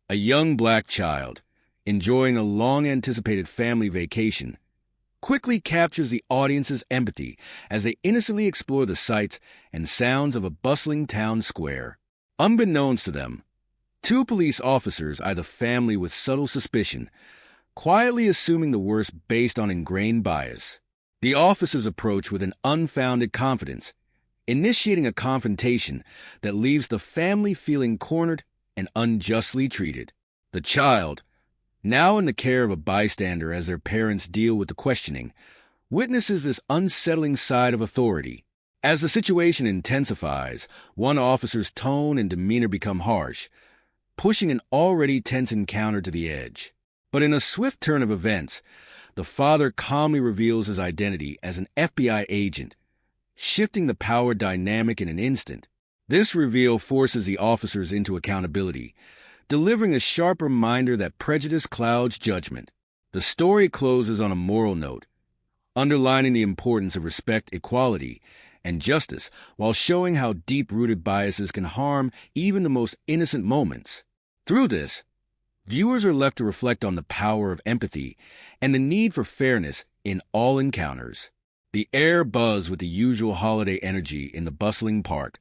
A young black child, enjoying a long-anticipated family vacation, quickly captures the audience's empathy as they innocently explore the sights and sounds of a bustling town square. Unbeknownst to them, two police officers eye the family with subtle suspicion, quietly assuming the worst based on ingrained bias. The officers approach with an unfounded confidence, initiating a confrontation that leaves the family feeling cornered and unjustly treated. The child, now in the care of a bystander as their parents deal with the questioning, witnesses this unsettling side of authority. As the situation intensifies, one officer's tone and demeanor become harsh, pushing an already tense encounter to the edge. But in a swift turn of events, the father calmly reveals his identity as an FBI agent, shifting the power dynamic in an instant. This reveal forces the officers into accountability, delivering a sharp reminder that prejudice clouds judgment. The story closes on a moral note, underlining the importance of respect, equality, and justice, while showing how deep-rooted biases can harm even the most innocent moments. Through this, viewers are left to reflect on the power of empathy and the need for fairness in all encounters. The air buzzed with the usual holiday energy in the bustling park,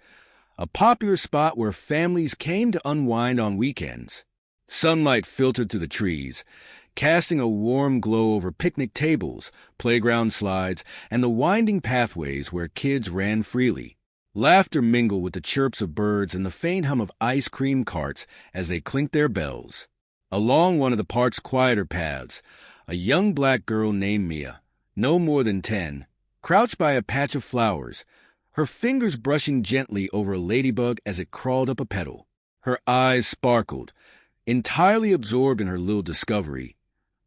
a popular spot where families came to unwind on weekends. Sunlight filtered through the trees, casting a warm glow over picnic tables, playground slides, and the winding pathways where kids ran freely. Laughter mingled with the chirps of birds and the faint hum of ice cream carts as they clinked their bells. Along one of the park's quieter paths, a young black girl named Mia, no more than 10, crouched by a patch of flowers, her fingers brushing gently over a ladybug as it crawled up a petal. Her eyes sparkled, entirely absorbed in her little discovery,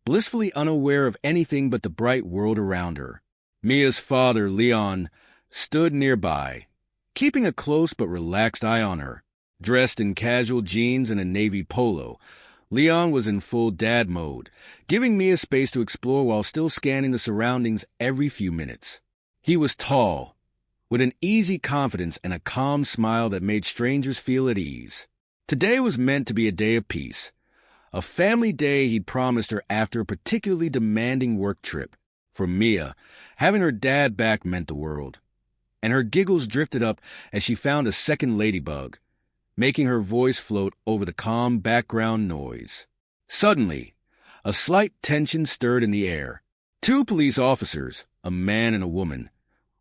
blissfully unaware of anything but the bright world around her. Mia's father, Leon, stood nearby, keeping a close but relaxed eye on her. Dressed in casual jeans and a navy polo, Leon was in full dad mode, giving Mia space to explore while still scanning the surroundings every few minutes. He was tall, with an easy confidence and a calm smile that made strangers feel at ease. Today was meant to be a day of peace, a family day he'd promised her after a particularly demanding work trip. For Mia, having her dad back meant the world, and her giggles drifted up as she found a second ladybug, making her voice float over the calm background noise. Suddenly, a slight tension stirred in the air. Two police officers, a man and a woman,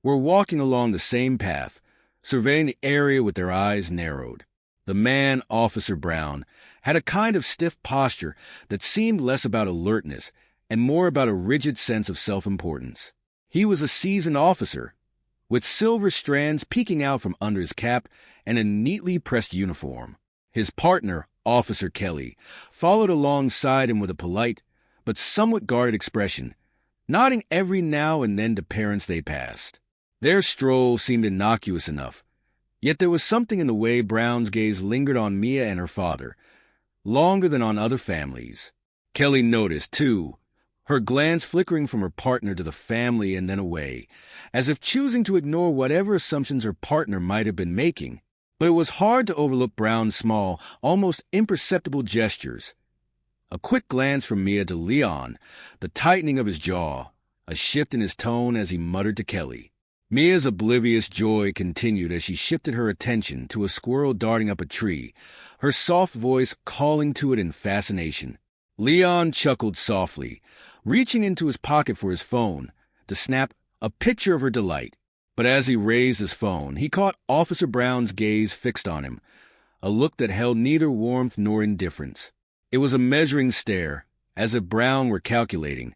were walking along the same path, surveying the area with their eyes narrowed. The man, Officer Brown, had a kind of stiff posture that seemed less about alertness and more about a rigid sense of self-importance. He was a seasoned officer, with silver strands peeking out from under his cap and a neatly pressed uniform. His partner, Officer Kelly, followed alongside him with a polite but somewhat guarded expression, nodding every now and then to parents they passed. Their stroll seemed innocuous enough, yet there was something in the way Brown's gaze lingered on Mia and her father, longer than on other families. Kelly noticed, too, her glance flickering from her partner to the family and then away, as if choosing to ignore whatever assumptions her partner might have been making. But it was hard to overlook Brown's small, almost imperceptible gestures. A quick glance from Mia to Leon, the tightening of his jaw, a shift in his tone as he muttered to Kelly. Mia's oblivious joy continued as she shifted her attention to a squirrel darting up a tree, her soft voice calling to it in fascination. Leon chuckled softly, reaching into his pocket for his phone to snap a picture of her delight. But as he raised his phone, he caught Officer Brown's gaze fixed on him, a look that held neither warmth nor indifference. It was a measuring stare, as if Brown were calculating,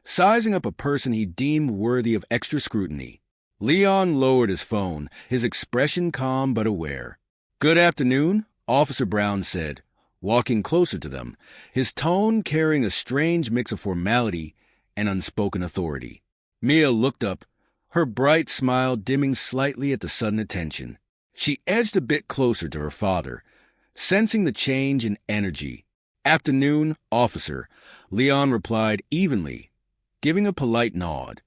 sizing up a person he deemed worthy of extra scrutiny. Leon lowered his phone, his expression calm but aware. "Good afternoon," Officer Brown said, walking closer to them, his tone carrying a strange mix of formality and unspoken authority. Mia looked up, her bright smile dimming slightly at the sudden attention. She edged a bit closer to her father, sensing the change in energy. "Afternoon, officer," Leon replied evenly, giving a polite nod.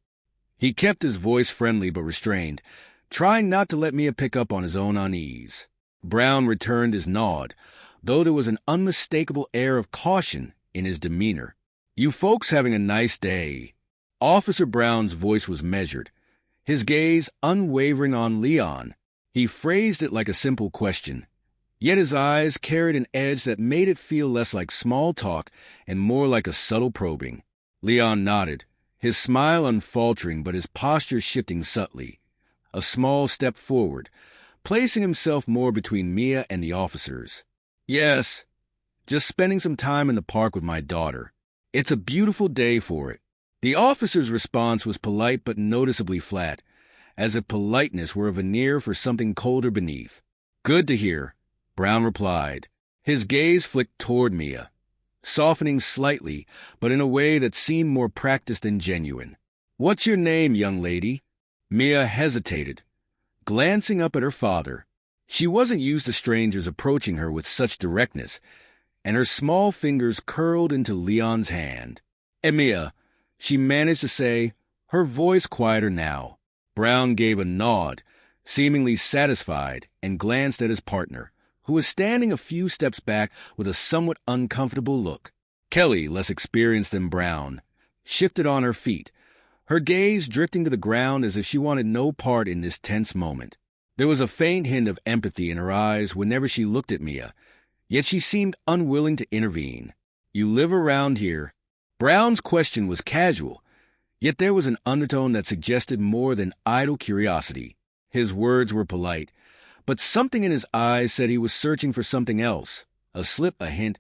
He kept his voice friendly but restrained, trying not to let Mia pick up on his own unease. Brown returned his nod, though there was an unmistakable air of caution in his demeanor. "You folks having a nice day?" Officer Brown's voice was measured, his gaze unwavering on Leon. He phrased it like a simple question, yet his eyes carried an edge that made it feel less like small talk and more like a subtle probing. Leon nodded, his smile unfaltering but his posture shifting subtly. A small step forward, placing himself more between Mia and the officers. "Yes, just spending some time in the park with my daughter. It's a beautiful day for it." The officer's response was polite but noticeably flat, as if politeness were a veneer for something colder beneath. "Good to hear," Brown replied. His gaze flicked toward Mia, softening slightly, but in a way that seemed more practiced than genuine. "What's your name, young lady?" Mia hesitated, glancing up at her father. She wasn't used to strangers approaching her with such directness, and her small fingers curled into Leon's hand. "Mia," she managed to say, her voice quieter now. Brown gave a nod, seemingly satisfied, and glanced at his partner, who was standing a few steps back with a somewhat uncomfortable look. Kelly, less experienced than Brown, shifted on her feet, her gaze drifting to the ground as if she wanted no part in this tense moment. There was a faint hint of empathy in her eyes whenever she looked at Mia, yet she seemed unwilling to intervene. "You live around here?" Brown's question was casual, yet there was an undertone that suggested more than idle curiosity. His words were polite, but something in his eyes said he was searching for something else, a slip, a hint,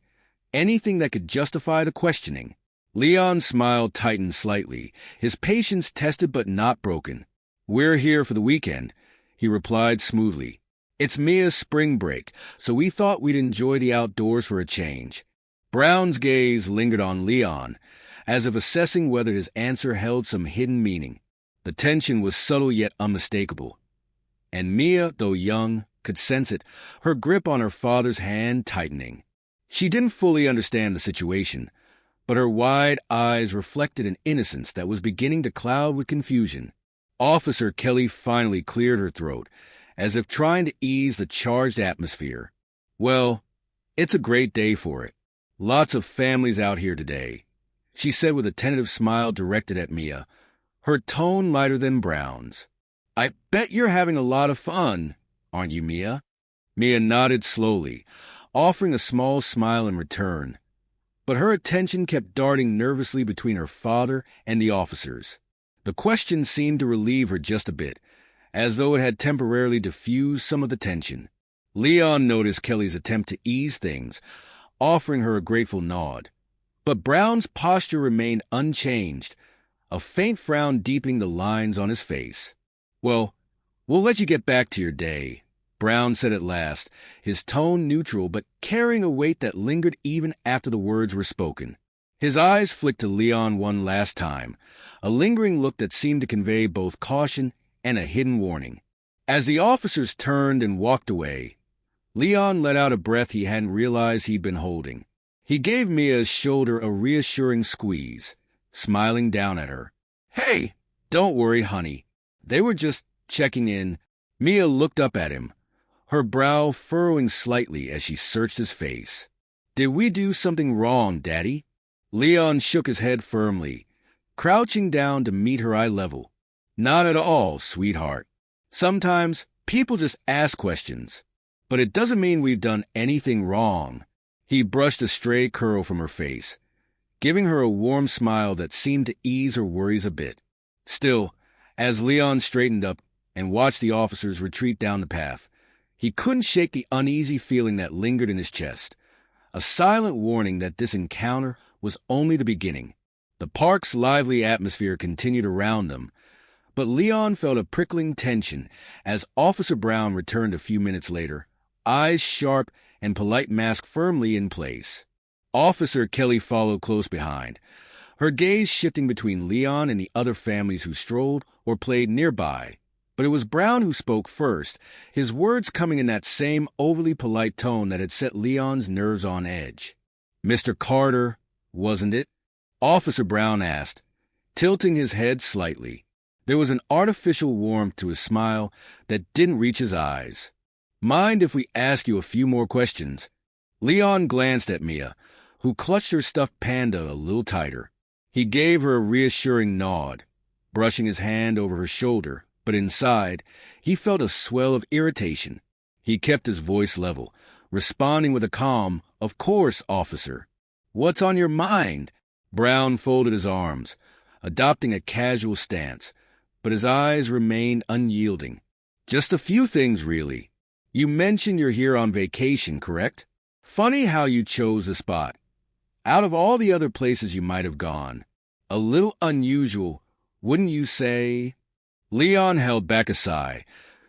anything that could justify the questioning. Leon's smile tightened slightly, his patience tested but not broken. "We're here for the weekend," he replied smoothly. "It's Mia's spring break, so we thought we'd enjoy the outdoors for a change." Brown's gaze lingered on Leon, as if assessing whether his answer held some hidden meaning. The tension was subtle yet unmistakable, and Mia, though young, could sense it, her grip on her father's hand tightening. She didn't fully understand the situation, but her wide eyes reflected an innocence that was beginning to cloud with confusion. Officer Kelly finally cleared her throat, as if trying to ease the charged atmosphere. "Well, it's a great day for it. Lots of families out here today," she said with a tentative smile directed at Mia, her tone lighter than Brown's. "I bet you're having a lot of fun, aren't you, Mia?" Mia nodded slowly, offering a small smile in return, but her attention kept darting nervously between her father and the officers. The question seemed to relieve her just a bit, as though it had temporarily diffused some of the tension. Leon noticed Kelly's attempt to ease things, offering her a grateful nod. But Brown's posture remained unchanged, a faint frown deepening the lines on his face. "Well, we'll let you get back to your day," Brown said at last, his tone neutral but carrying a weight that lingered even after the words were spoken. His eyes flicked to Leon one last time, a lingering look that seemed to convey both caution and a hidden warning. As the officers turned and walked away, Leon let out a breath he hadn't realized he'd been holding. He gave Mia's shoulder a reassuring squeeze, smiling down at her. "Hey, don't worry, honey. They were just checking in." Mia looked up at him, her brow furrowing slightly as she searched his face. "Did we do something wrong, Daddy?" Leon shook his head firmly, crouching down to meet her eye level. "Not at all, sweetheart. Sometimes people just ask questions, but it doesn't mean we've done anything wrong." He brushed a stray curl from her face, giving her a warm smile that seemed to ease her worries a bit. Still, as Leon straightened up and watched the officers retreat down the path, he couldn't shake the uneasy feeling that lingered in his chest, a silent warning that this encounter was only the beginning. The park's lively atmosphere continued around them, but Leon felt a prickling tension as Officer Brown returned a few minutes later, eyes sharp and polite mask firmly in place. Officer Kelly followed close behind, her gaze shifting between Leon and the other families who strolled or played nearby. But it was Brown who spoke first, his words coming in that same overly polite tone that had set Leon's nerves on edge. "Mr. Carter, wasn't it?" Officer Brown asked, tilting his head slightly. There was an artificial warmth to his smile that didn't reach his eyes. "Mind if we ask you a few more questions?" Leon glanced at Mia, who clutched her stuffed panda a little tighter. He gave her a reassuring nod, brushing his hand over her shoulder, but inside, he felt a swell of irritation. He kept his voice level, responding with a calm, "Of course, officer." "What's on your mind?" Brown folded his arms, adopting a casual stance, but his eyes remained unyielding. "Just a few things, really. You mentioned you're here on vacation, correct? Funny how you chose the spot. Out of all the other places you might have gone. A little unusual, wouldn't you say?" Leon held back a sigh,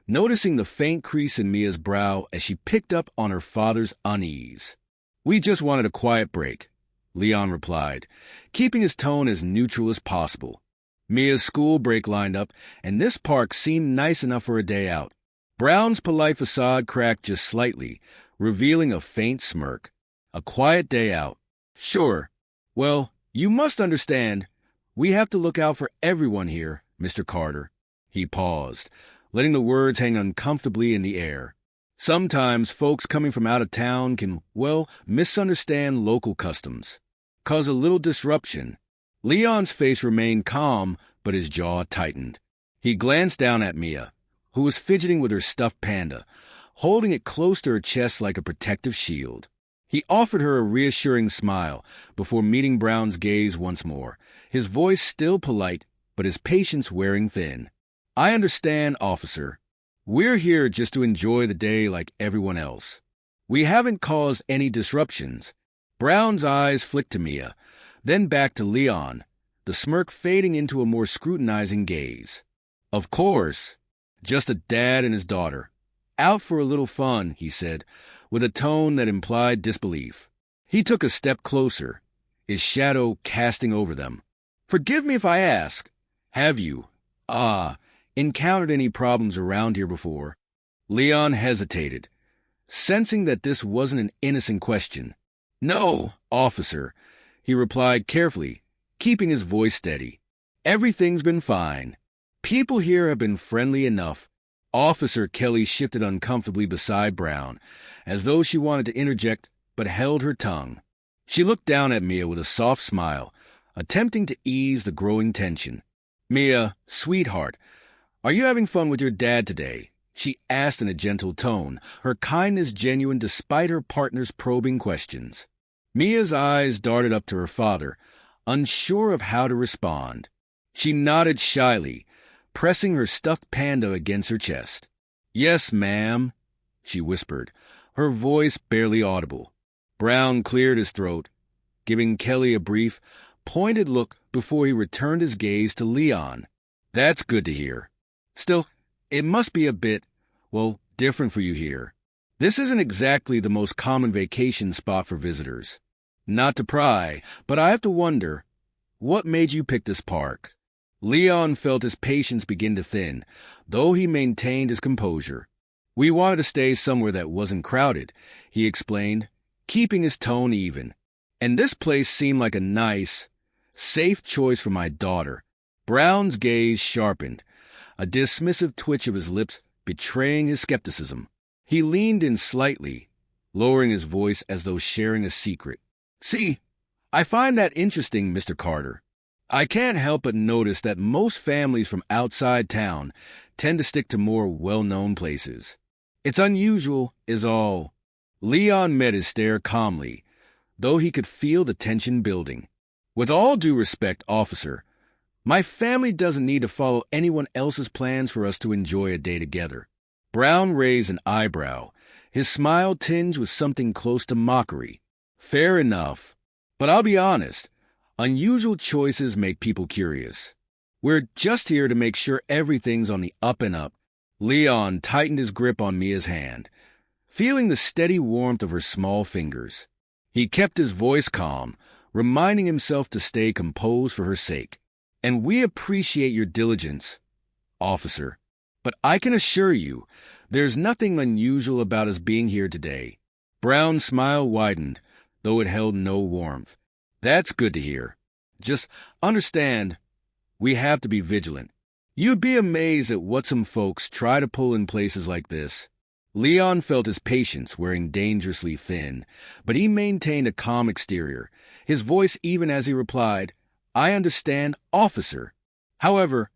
noticing the faint crease in Mia's brow as she picked up on her father's unease. "We just wanted a quiet break," Leon replied, keeping his tone as neutral as possible. Mia's school break lined up, and this park seemed nice enough for a day out. Brown's polite facade cracked just slightly, revealing a faint smirk. "A quiet day out. Sure. Well, you must understand, we have to look out for everyone here, Mr. Carter." He paused, letting the words hang uncomfortably in the air. "Sometimes folks coming from out of town can, well, misunderstand local customs. Cause a little disruption." Leon's face remained calm, but his jaw tightened. He glanced down at Mia, who was fidgeting with her stuffed panda, holding it close to her chest like a protective shield. He offered her a reassuring smile before meeting Brown's gaze once more, his voice still polite, but his patience wearing thin. "I understand, officer. We're here just to enjoy the day like everyone else. We haven't caused any disruptions." Brown's eyes flicked to Mia, then back to Leon, the smirk fading into a more scrutinizing gaze. "Of course. Just a dad and his daughter. Out for a little fun," he said, with a tone that implied disbelief. He took a step closer, his shadow casting over them. "Forgive me if I ask, have you, encountered any problems around here before?" Leon hesitated, sensing that this wasn't an innocent question. "No, officer," he replied carefully, keeping his voice steady. "Everything's been fine. People here have been friendly enough." Officer Kelly shifted uncomfortably beside Brown, as though she wanted to interject, but held her tongue. She looked down at Mia with a soft smile, attempting to ease the growing tension. "Mia, sweetheart, are you having fun with your dad today?" she asked in a gentle tone, her kindness genuine despite her partner's probing questions. Mia's eyes darted up to her father, unsure of how to respond. She nodded shyly, pressing her stuffed panda against her chest. "Yes, ma'am," she whispered, her voice barely audible. Brown cleared his throat, giving Kelly a brief, pointed look before he returned his gaze to Leon. "That's good to hear. Still, it must be a bit, well, different for you here. This isn't exactly the most common vacation spot for visitors. Not to pry, but I have to wonder, what made you pick this park?" Leon felt his patience begin to thin, though he maintained his composure. "We wanted to stay somewhere that wasn't crowded," he explained, keeping his tone even. "And this place seemed like a nice, safe choice for my daughter." Brown's gaze sharpened, a dismissive twitch of his lips betraying his skepticism. He leaned in slightly, lowering his voice as though sharing a secret. "See, I find that interesting, Mr. Carter. I can't help but notice that most families from outside town tend to stick to more well-known places. It's unusual, is all." Leon met his stare calmly, though he could feel the tension building. "With all due respect, officer, my family doesn't need to follow anyone else's plans for us to enjoy a day together." Brown raised an eyebrow, his smile tinged with something close to mockery. "Fair enough. But I'll be honest, unusual choices make people curious. We're just here to make sure everything's on the up and up." Leon tightened his grip on Mia's hand, feeling the steady warmth of her small fingers. He kept his voice calm, reminding himself to stay composed for her sake. "And we appreciate your diligence, officer. But I can assure you, there's nothing unusual about us being here today." Brown's smile widened, though it held no warmth. "That's good to hear. Just understand, we have to be vigilant. You'd be amazed at what some folks try to pull in places like this." Leon felt his patience wearing dangerously thin, but he maintained a calm exterior, his voice even as he replied, "I understand, officer. However,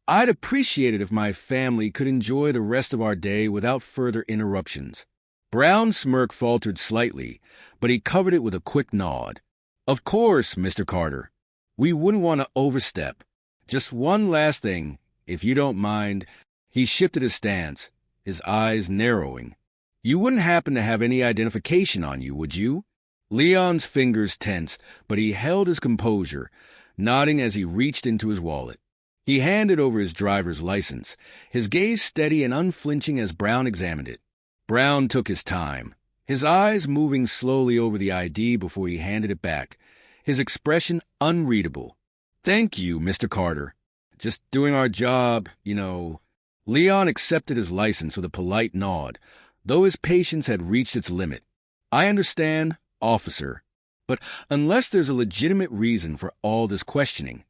I'd appreciate it if my family could enjoy the rest of our day without further interruptions." Brown's smirk faltered slightly, but he covered it with a quick nod. "Of course, Mr. Carter. We wouldn't want to overstep. Just one last thing, if you don't mind." He shifted his stance, his eyes narrowing. "You wouldn't happen to have any identification on you, would you?" Leon's fingers tensed, but he held his composure, nodding as he reached into his wallet. He handed over his driver's license, his gaze steady and unflinching as Brown examined it. Brown took his time, his eyes moving slowly over the ID before he handed it back, his expression unreadable. "Thank you, Mr. Carter. Just doing our job, you know." Leon accepted his license with a polite nod, though his patience had reached its limit. "I understand, officer, but unless there's a legitimate reason for all this questioning,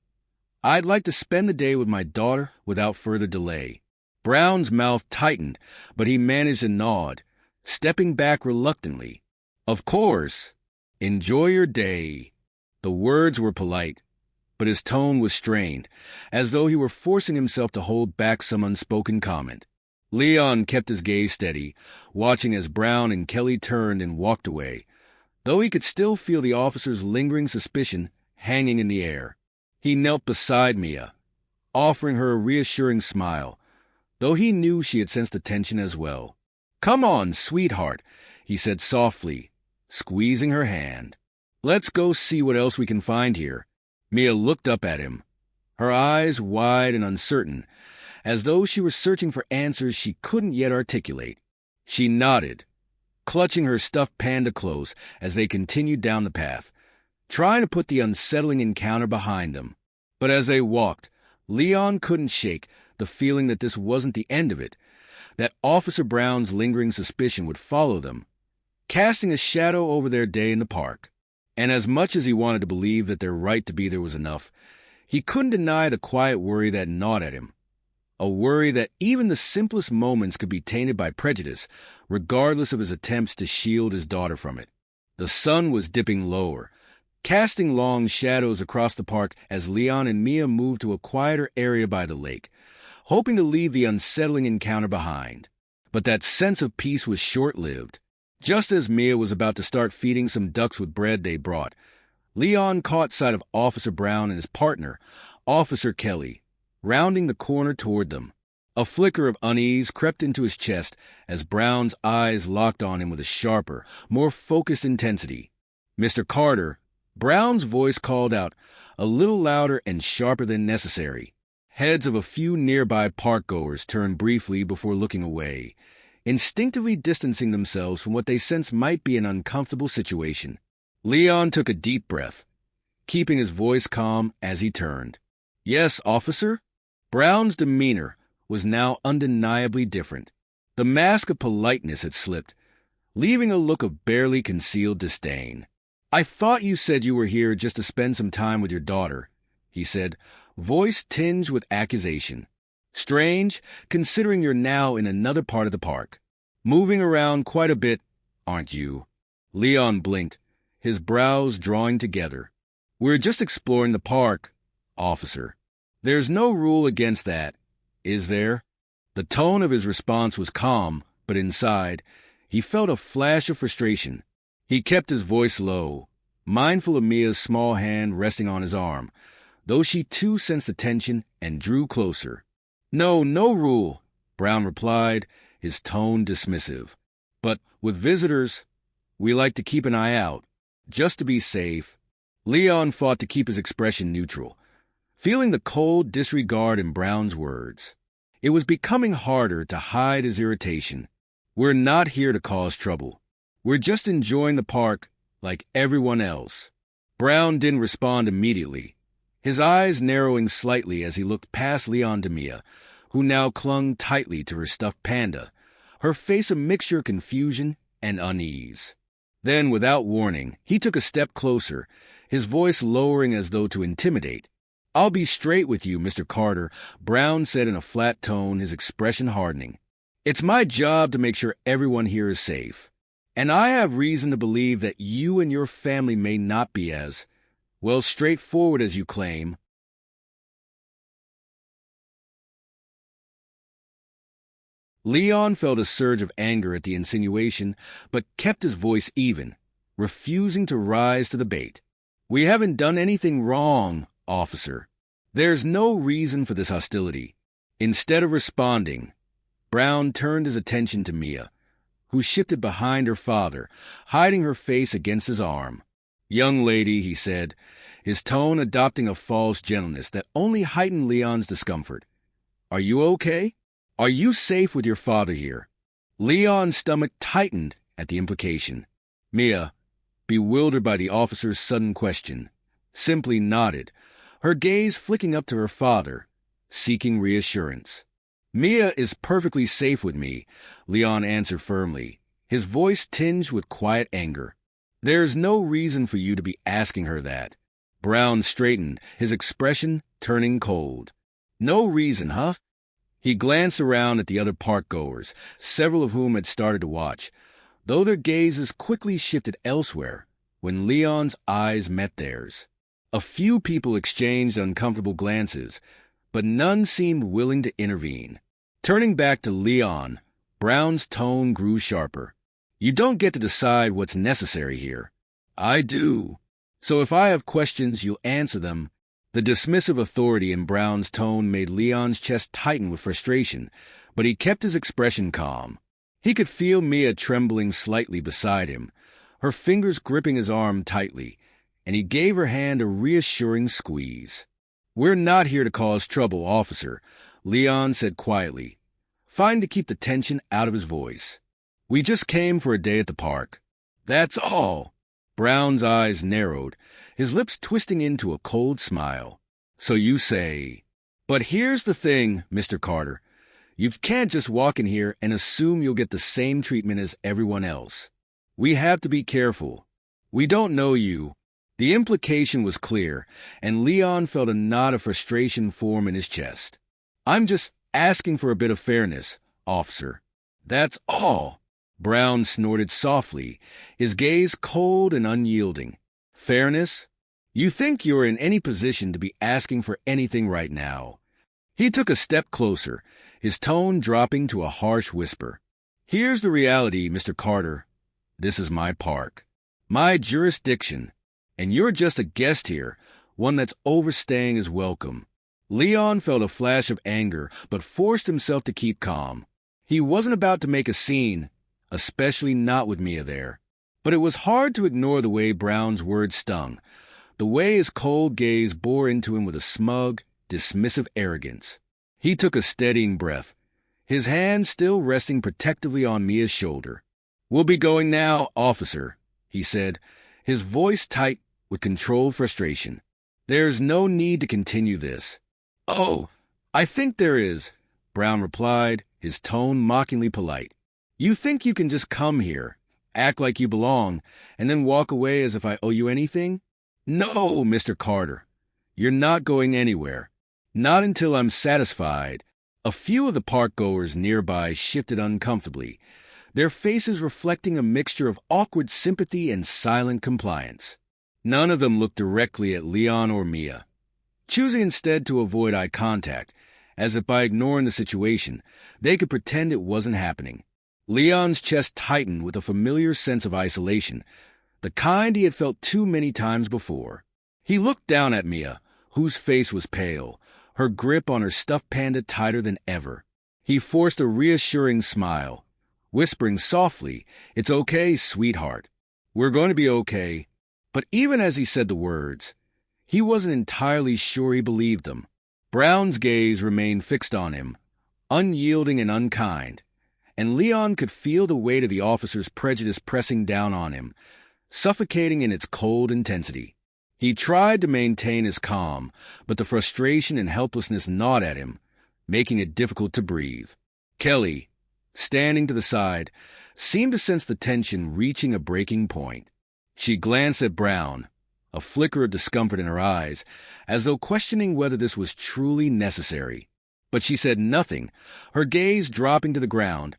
I'd like to spend the day with my daughter without further delay." Brown's mouth tightened, but he managed a nod, stepping back reluctantly. "Of course. Enjoy your day." The words were polite, but his tone was strained, as though he were forcing himself to hold back some unspoken comment. Leon kept his gaze steady, watching as Brown and Kelly turned and walked away, though he could still feel the officer's lingering suspicion hanging in the air. He knelt beside Mia, offering her a reassuring smile, though he knew she had sensed the tension as well. "Come on, sweetheart," he said softly, squeezing her hand. "Let's go see what else we can find here." Mia looked up at him, her eyes wide and uncertain, as though she were searching for answers she couldn't yet articulate. She nodded, clutching her stuffed panda close as they continued down the path, trying to put the unsettling encounter behind them. But as they walked, Leon couldn't shake the feeling that this wasn't the end of it, that Officer Brown's lingering suspicion would follow them, casting a shadow over their day in the park. And as much as he wanted to believe that their right to be there was enough, he couldn't deny the quiet worry that gnawed at him. A worry that even the simplest moments could be tainted by prejudice, regardless of his attempts to shield his daughter from it. The sun was dipping lower, casting long shadows across the park as Leon and Mia moved to a quieter area by the lake, hoping to leave the unsettling encounter behind. But that sense of peace was short-lived. Just as Mia was about to start feeding some ducks with bread they brought, Leon caught sight of Officer Brown and his partner, Officer Kelly, rounding the corner toward them. A flicker of unease crept into his chest as Brown's eyes locked on him with a sharper, more focused intensity. "Mr. Carter," Brown's voice called out, a little louder and sharper than necessary. Heads of a few nearby park-goers turned briefly before looking away, instinctively distancing themselves from what they sensed might be an uncomfortable situation. Leon took a deep breath, keeping his voice calm as he turned. "Yes, officer?" Brown's demeanor was now undeniably different. The mask of politeness had slipped, leaving a look of barely concealed disdain. "I thought you said you were here just to spend some time with your daughter," he said, voice tinged with accusation. "Strange, considering you're now in another part of the park. Moving around quite a bit, aren't you?" Leon blinked, his brows drawing together. "We're just exploring the park, officer. There's no rule against that, is there?" The tone of his response was calm, but inside, he felt a flash of frustration. He kept his voice low, mindful of Mia's small hand resting on his arm, though she too sensed the tension and drew closer. "No rule," Brown replied, his tone dismissive. "But with visitors, we like to keep an eye out, just to be safe." Leon fought to keep his expression neutral, feeling the cold disregard in Brown's words. It was becoming harder to hide his irritation. "We're not here to cause trouble. We're just enjoying the park like everyone else." Brown didn't respond immediately, his eyes narrowing slightly as he looked past Leon to Mia, who now clung tightly to her stuffed panda, her face a mixture of confusion and unease. Then, without warning, he took a step closer, his voice lowering as though to intimidate. "I'll be straight with you, Mr. Carter," Brown said in a flat tone, his expression hardening. It's my job to make sure everyone here is safe. And I have reason to believe that you and your family may not be as, well, straightforward as you claim. Leon felt a surge of anger at the insinuation, but kept his voice even, refusing to rise to the bait. We haven't done anything wrong, officer. There's no reason for this hostility. Instead of responding, Brown turned his attention to Mia, who shifted behind her father, hiding her face against his arm. Young lady, he said, his tone adopting a false gentleness that only heightened Leon's discomfort. Are you okay? Are you safe with your father here? Leon's stomach tightened at the implication. Mia, bewildered by the officer's sudden question, simply nodded, her gaze flicking up to her father, seeking reassurance. Mia is perfectly safe with me, Leon answered firmly, his voice tinged with quiet anger. There's no reason for you to be asking her that. Brown straightened, his expression turning cold. No reason, huh? He glanced around at the other park-goers, several of whom had started to watch, though their gazes quickly shifted elsewhere when Leon's eyes met theirs. A few people exchanged uncomfortable glances, but none seemed willing to intervene. Turning back to Leon, Brown's tone grew sharper. You don't get to decide what's necessary here. I do. So if I have questions, you'll answer them. The dismissive authority in Brown's tone made Leon's chest tighten with frustration, but he kept his expression calm. He could feel Mia trembling slightly beside him, her fingers gripping his arm tightly, and he gave her hand a reassuring squeeze. We're not here to cause trouble, officer, Leon said quietly, fine to keep the tension out of his voice. We just came for a day at the park. That's all. Brown's eyes narrowed, his lips twisting into a cold smile. So you say. But here's the thing, Mr. Carter. You can't just walk in here and assume you'll get the same treatment as everyone else. We have to be careful. We don't know you. The implication was clear, and Leon felt a knot of frustration form in his chest. I'm just asking for a bit of fairness, officer. That's all. Brown snorted softly, his gaze cold and unyielding. Fairness? You think you're in any position to be asking for anything right now. He took a step closer, his tone dropping to a harsh whisper. Here's the reality, Mr. Carter. This is my park, my jurisdiction, and you're just a guest here, one that's overstaying his welcome. Leon felt a flash of anger, but forced himself to keep calm. He wasn't about to make a scene, especially not with Mia there. But it was hard to ignore the way Brown's words stung, the way his cold gaze bore into him with a smug, dismissive arrogance. He took a steadying breath, his hand still resting protectively on Mia's shoulder. We'll be going now, officer, he said, his voice tight with controlled frustration. There's no need to continue this. Oh, I think there is, Brown replied, his tone mockingly polite. You think you can just come here, act like you belong, and then walk away as if I owe you anything? No, Mr. Carter. You're not going anywhere. Not until I'm satisfied. A few of the park-goers nearby shifted uncomfortably, their faces reflecting a mixture of awkward sympathy and silent compliance. None of them looked directly at Leon or Mia, choosing instead to avoid eye contact, as if by ignoring the situation, they could pretend it wasn't happening. Leon's chest tightened with a familiar sense of isolation, the kind he had felt too many times before. He looked down at Mia, whose face was pale, her grip on her stuffed panda tighter than ever. He forced a reassuring smile, whispering softly, "It's okay, sweetheart. We're going to be okay." But even as he said the words, he wasn't entirely sure he believed them. Brown's gaze remained fixed on him, unyielding and unkind, and Leon could feel the weight of the officer's prejudice pressing down on him, suffocating in its cold intensity. He tried to maintain his calm, but the frustration and helplessness gnawed at him, making it difficult to breathe. Kelly, standing to the side, seemed to sense the tension reaching a breaking point. She glanced at Brown, a flicker of discomfort in her eyes, as though questioning whether this was truly necessary. But she said nothing, her gaze dropping to the ground,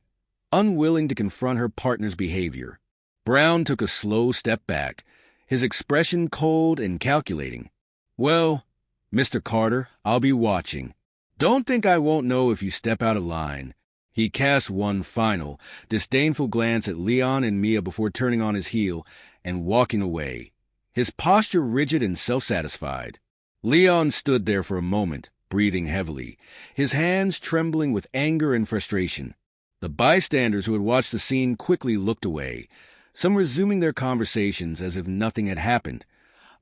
unwilling to confront her partner's behavior. Brown took a slow step back, his expression cold and calculating. "Well, Mr. Carter, I'll be watching. Don't think I won't know if you step out of line." He cast one final, disdainful glance at Leon and Mia before turning on his heel and walking away, his posture rigid and self-satisfied. Leon stood there for a moment, breathing heavily, his hands trembling with anger and frustration. The bystanders who had watched the scene quickly looked away, some resuming their conversations as if nothing had happened,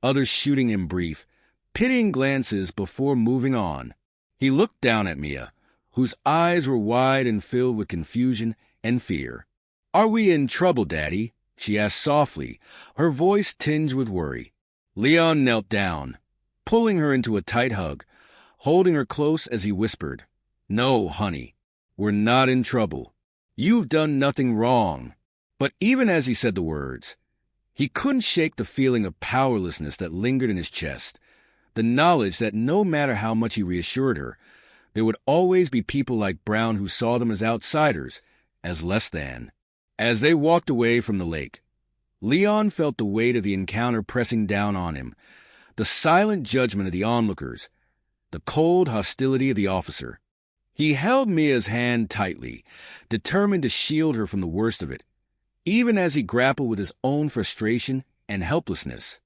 others shooting him brief, pitying glances before moving on. He looked down at Mia, whose eyes were wide and filled with confusion and fear. "Are we in trouble, Daddy?" she asked softly, her voice tinged with worry. Leon knelt down, pulling her into a tight hug, holding her close as he whispered, "No, honey, we're not in trouble. You've done nothing wrong." But even as he said the words, he couldn't shake the feeling of powerlessness that lingered in his chest, the knowledge that no matter how much he reassured her, there would always be people like Brown who saw them as outsiders, as less than. As they walked away from the lake, Leon felt the weight of the encounter pressing down on him, the silent judgment of the onlookers, the cold hostility of the officer. He held Mia's hand tightly, determined to shield her from the worst of it, even as he grappled with his own frustration and helplessness.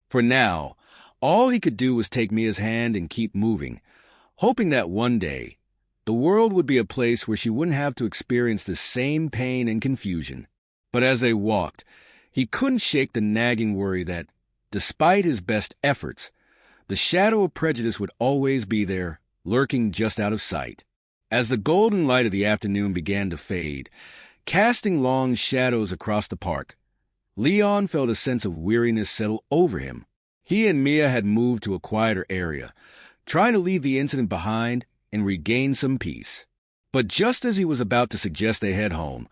For now, all he could do was take Mia's hand and keep moving, hoping that one day, the world would be a place where she wouldn't have to experience the same pain and confusion. But as they walked, he couldn't shake the nagging worry that, despite his best efforts, the shadow of prejudice would always be there, lurking just out of sight. As the golden light of the afternoon began to fade, casting long shadows across the park, Leon felt a sense of weariness settle over him. He and Mia had moved to a quieter area, trying to leave the incident behind and regain some peace. But just as he was about to suggest they head home,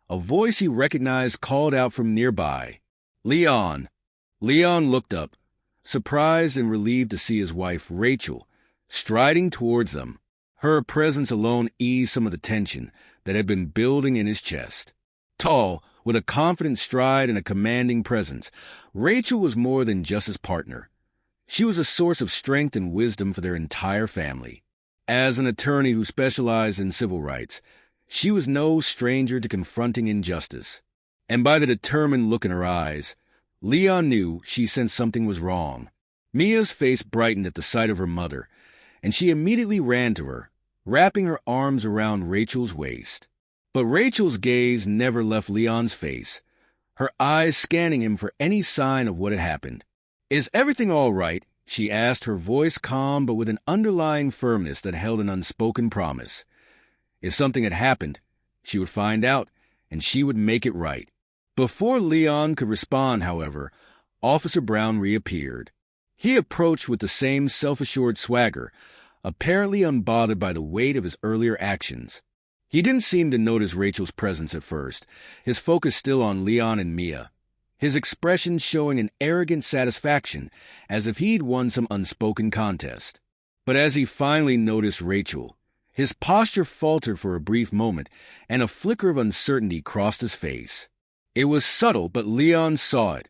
a voice he recognized called out from nearby, "Leon!" Leon looked up, surprised and relieved to see his wife, Rachel, striding towards them. Her presence alone eased some of the tension that had been building in his chest. Tall, with a confident stride and a commanding presence, Rachel was more than just his partner. She was a source of strength and wisdom for their entire family. As an attorney who specialized in civil rights, she was no stranger to confronting injustice. And by the determined look in her eyes, Leon knew she sensed something was wrong. Mia's face brightened at the sight of her mother, and she immediately ran to her, wrapping her arms around Rachel's waist. But Rachel's gaze never left Leon's face, her eyes scanning him for any sign of what had happened. "Is everything all right?" she asked, her voice calm but with an underlying firmness that held an unspoken promise. If something had happened, she would find out, and she would make it right. Before Leon could respond, however, Officer Brown reappeared. He approached with the same self-assured swagger, apparently unbothered by the weight of his earlier actions. He didn't seem to notice Rachel's presence at first, his focus still on Leon and Mia, his expression showing an arrogant satisfaction, as if he'd won some unspoken contest. But as he finally noticed Rachel, his posture faltered for a brief moment, and a flicker of uncertainty crossed his face. It was subtle, but Leon saw it,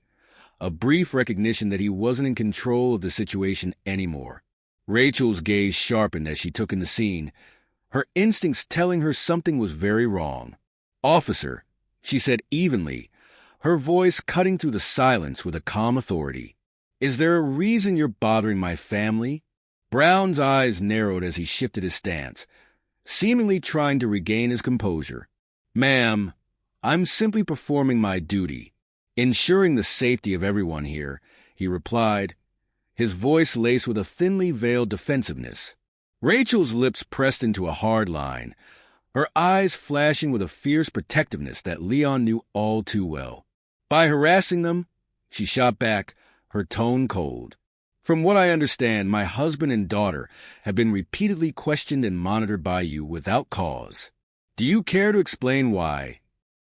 a brief recognition that he wasn't in control of the situation anymore. Rachel's gaze sharpened as she took in the scene, her instincts telling her something was very wrong. "Officer," she said evenly, her voice cutting through the silence with a calm authority. "Is there a reason you're bothering my family?" Brown's eyes narrowed as he shifted his stance, seemingly trying to regain his composure. "Ma'am, I'm simply performing my duty, ensuring the safety of everyone here," he replied, his voice laced with a thinly veiled defensiveness. Rachel's lips pressed into a hard line, her eyes flashing with a fierce protectiveness that Leon knew all too well. "By harassing them?" she shot back, her tone cold. "From what I understand, my husband and daughter have been repeatedly questioned and monitored by you without cause. Do you care to explain why?"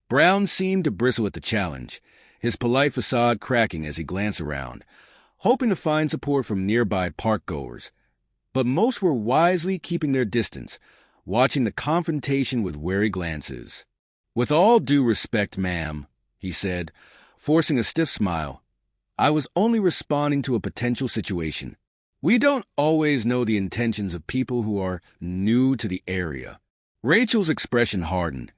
Brown seemed to bristle at the challenge, his polite facade cracking as he glanced around, hoping to find support from nearby park-goers. but most were wisely keeping their distance, watching the confrontation with wary glances. "With all due respect, ma'am," he said, forcing a stiff smile, "I was only responding to a potential situation. We don't always know the intentions of people who are new to the area." Rachel's expression hardened,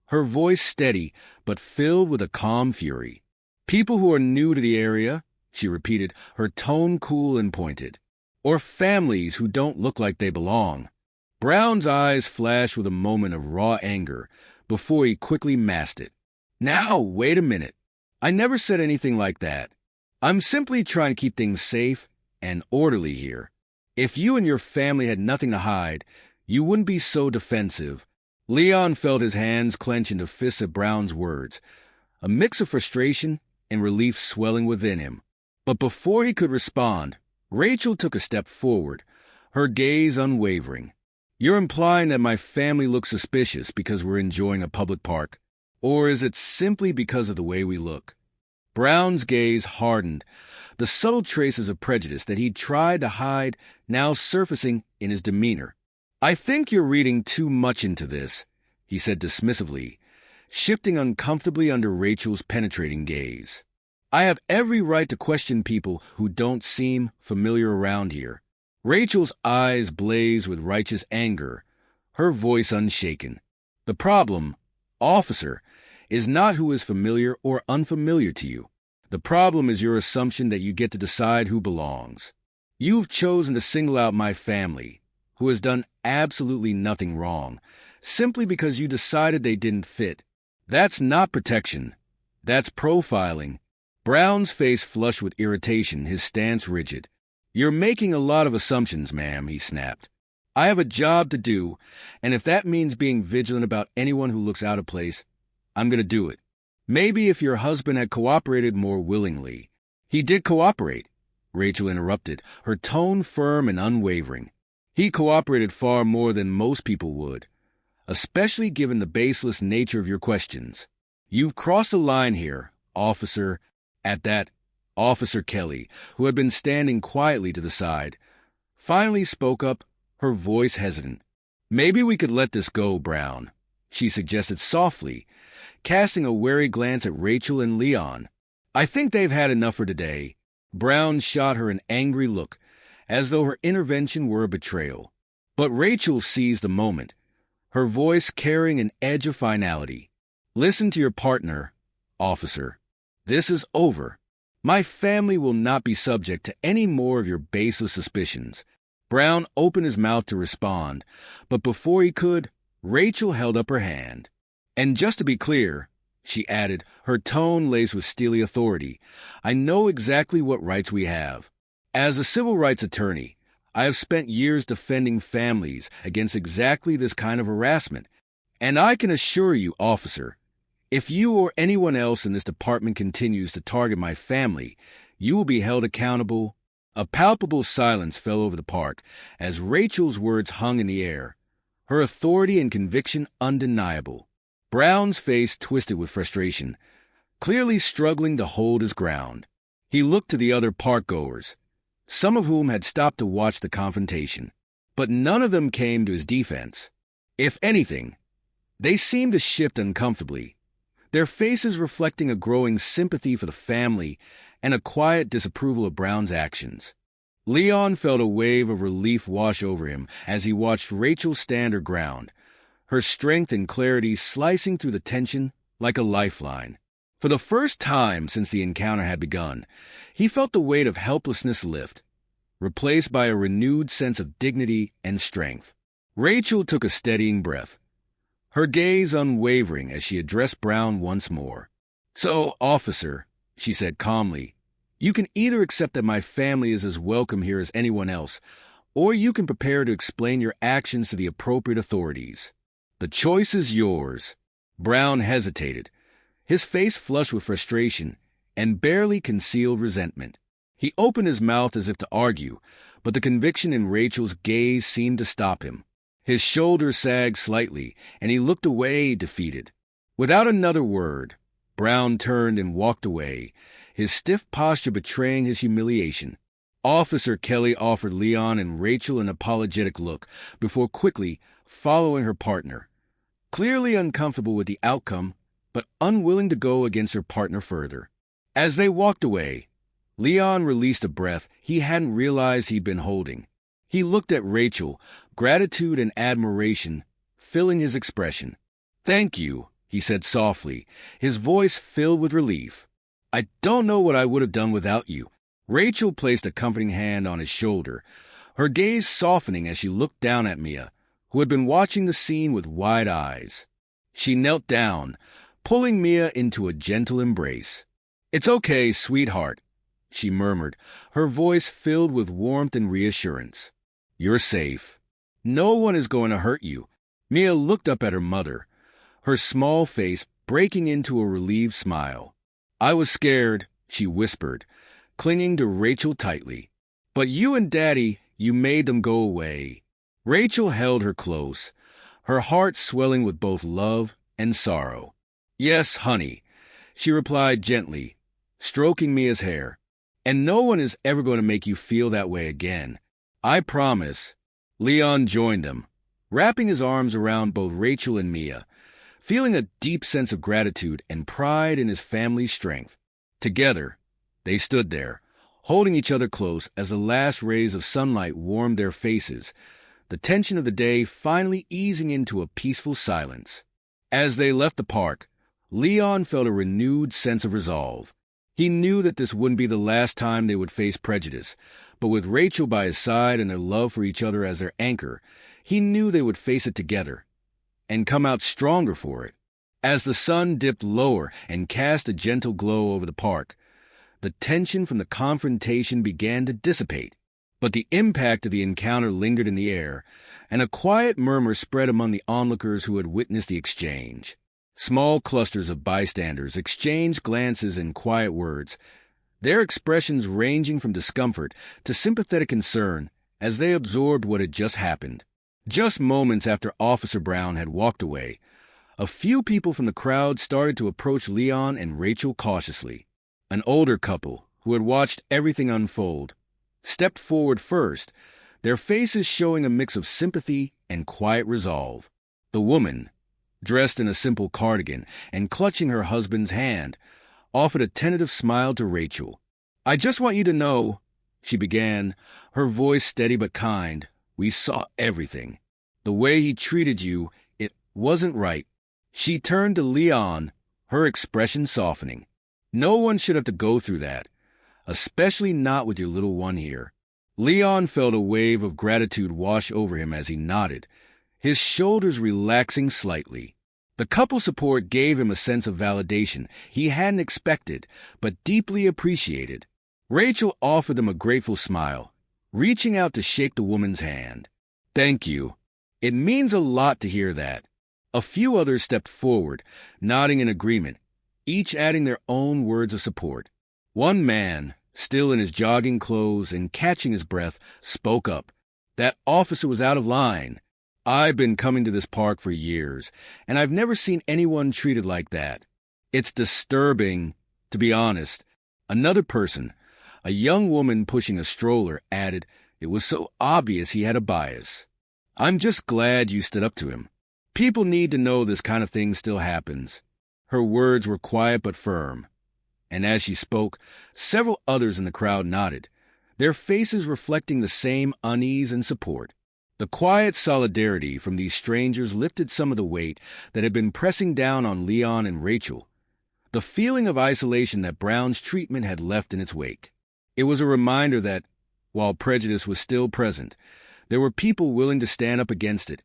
her voice steady but filled with a calm fury. "People who are new to the area," she repeated, her tone cool and pointed. "Or families who don't look like they belong." Brown's eyes flashed with a moment of raw anger before he quickly masked it. "Now, wait a minute. I never said anything like that. I'm simply trying to keep things safe and orderly here. If you and your family had nothing to hide, you wouldn't be so defensive." Leon felt his hands clench into fists at Brown's words, a mix of frustration and relief swelling within him. But before he could respond, Rachel took a step forward, her gaze unwavering. "You're implying that my family looks suspicious because we're enjoying a public park, or is it simply because of the way we look?" Brown's gaze hardened, the subtle traces of prejudice that he'd tried to hide now surfacing in his demeanor. "I think you're reading too much into this," he said dismissively, shifting uncomfortably under Rachel's penetrating gaze. "I have every right to question people who don't seem familiar around here." Rachel's eyes blazed with righteous anger, her voice unshaken. "The problem, officer, is not who is familiar or unfamiliar to you. The problem is your assumption that you get to decide who belongs. You've chosen to single out my family, who has done absolutely nothing wrong, simply because you decided they didn't fit. That's not protection. That's profiling." Brown's face flushed with irritation, his stance rigid. "You're making a lot of assumptions, ma'am," he snapped. "I have a job to do, and if that means being vigilant about anyone who looks out of place, I'm going to do it. Maybe if your husband had cooperated more willingly." "He did cooperate," Rachel interrupted, her tone firm and unwavering. "He cooperated far more than most people would, especially given the baseless nature of your questions. You've crossed a line here, officer." At that, Officer Kelly, who had been standing quietly to the side, finally spoke up, her voice hesitant. "Maybe we could let this go, Brown," she suggested softly, casting a wary glance at Rachel and Leon. "I think they've had enough for today." Brown shot her an angry look, as though her intervention were a betrayal. But Rachel seized the moment, her voice carrying an edge of finality. "Listen to your partner, officer. This is over. My family will not be subject to any more of your baseless suspicions." Brown opened his mouth to respond, but before he could, Rachel held up her hand. "And just to be clear," she added, her tone laced with steely authority, "I know exactly what rights we have. As a civil rights attorney, I have spent years defending families against exactly this kind of harassment, and I can assure you, officer, if you or anyone else in this department continues to target my family, you will be held accountable." A palpable silence fell over the park as Rachel's words hung in the air, her authority and conviction undeniable. Brown's face twisted with frustration, clearly struggling to hold his ground. He looked to the other park-goers, some of whom had stopped to watch the confrontation, but none of them came to his defense. If anything, they seemed to shift uncomfortably, their faces reflecting a growing sympathy for the family and a quiet disapproval of Brown's actions. Leon felt a wave of relief wash over him as he watched Rachel stand her ground, her strength and clarity slicing through the tension like a lifeline. For the first time since the encounter had begun, he felt the weight of helplessness lift, replaced by a renewed sense of dignity and strength. Rachel took a steadying breath, her gaze unwavering as she addressed Brown once more. "So, officer," she said calmly, "you can either accept that my family is as welcome here as anyone else, or you can prepare to explain your actions to the appropriate authorities. The choice is yours." Brown hesitated, his face flushed with frustration and barely concealed resentment. He opened his mouth as if to argue, but the conviction in Rachel's gaze seemed to stop him. His shoulders sagged slightly, and he looked away, defeated. Without another word, Brown turned and walked away, his stiff posture betraying his humiliation. Officer Kelly offered Leon and Rachel an apologetic look before quickly following her partner, clearly uncomfortable with the outcome, but unwilling to go against her partner further. As they walked away, Leon released a breath he hadn't realized he'd been holding. He looked at Rachel, gratitude and admiration filling his expression. "Thank you," he said softly, his voice filled with relief. "I don't know what I would have done without you." Rachel placed a comforting hand on his shoulder, her gaze softening as she looked down at Mia, who had been watching the scene with wide eyes. She knelt down, pulling Mia into a gentle embrace. "It's okay, sweetheart," she murmured, her voice filled with warmth and reassurance. "You're safe. No one is going to hurt you." Mia looked up at her mother, her small face breaking into a relieved smile. "I was scared," she whispered, clinging to Rachel tightly. "But you and Daddy, you made them go away." Rachel held her close, her heart swelling with both love and sorrow. "Yes, honey," she replied gently, stroking Mia's hair. "And no one is ever going to make you feel that way again. I promise." Leon joined them, wrapping his arms around both Rachel and Mia, feeling a deep sense of gratitude and pride in his family's strength. Together, they stood there, holding each other close as the last rays of sunlight warmed their faces, the tension of the day finally easing into a peaceful silence. As they left the park, Leon felt a renewed sense of resolve. He knew that this wouldn't be the last time they would face prejudice, but with Rachel by his side and their love for each other as their anchor, he knew they would face it together and come out stronger for it. As the sun dipped lower and cast a gentle glow over the park, the tension from the confrontation began to dissipate, but the impact of the encounter lingered in the air, and a quiet murmur spread among the onlookers who had witnessed the exchange. Small clusters of bystanders exchanged glances and quiet words, their expressions ranging from discomfort to sympathetic concern as they absorbed what had just happened. Just moments after Officer Brown had walked away, a few people from the crowd started to approach Leon and Rachel cautiously. An older couple, who had watched everything unfold, stepped forward first, their faces showing a mix of sympathy and quiet resolve. The woman, dressed in a simple cardigan and clutching her husband's hand, offered a tentative smile to Rachel. "I just want you to know," she began, her voice steady but kind, "we saw everything. The way he treated you, it wasn't right." She turned to Leon, her expression softening. "No one should have to go through that, especially not with your little one here." Leon felt a wave of gratitude wash over him as he nodded, his shoulders relaxing slightly. The couple's support gave him a sense of validation he hadn't expected, but deeply appreciated. Rachel offered them a grateful smile, reaching out to shake the woman's hand. "Thank you. It means a lot to hear that." A few others stepped forward, nodding in agreement, each adding their own words of support. One man, still in his jogging clothes and catching his breath, spoke up. "That officer was out of line. I've been coming to this park for years, and I've never seen anyone treated like that. It's disturbing, to be honest." Another person, a young woman pushing a stroller, added, "It was so obvious he had a bias. I'm just glad you stood up to him. People need to know this kind of thing still happens." Her words were quiet but firm, and as she spoke, several others in the crowd nodded, their faces reflecting the same unease and support. The quiet solidarity from these strangers lifted some of the weight that had been pressing down on Leon and Rachel, the feeling of isolation that Brown's treatment had left in its wake. It was a reminder that, while prejudice was still present, there were people willing to stand up against it,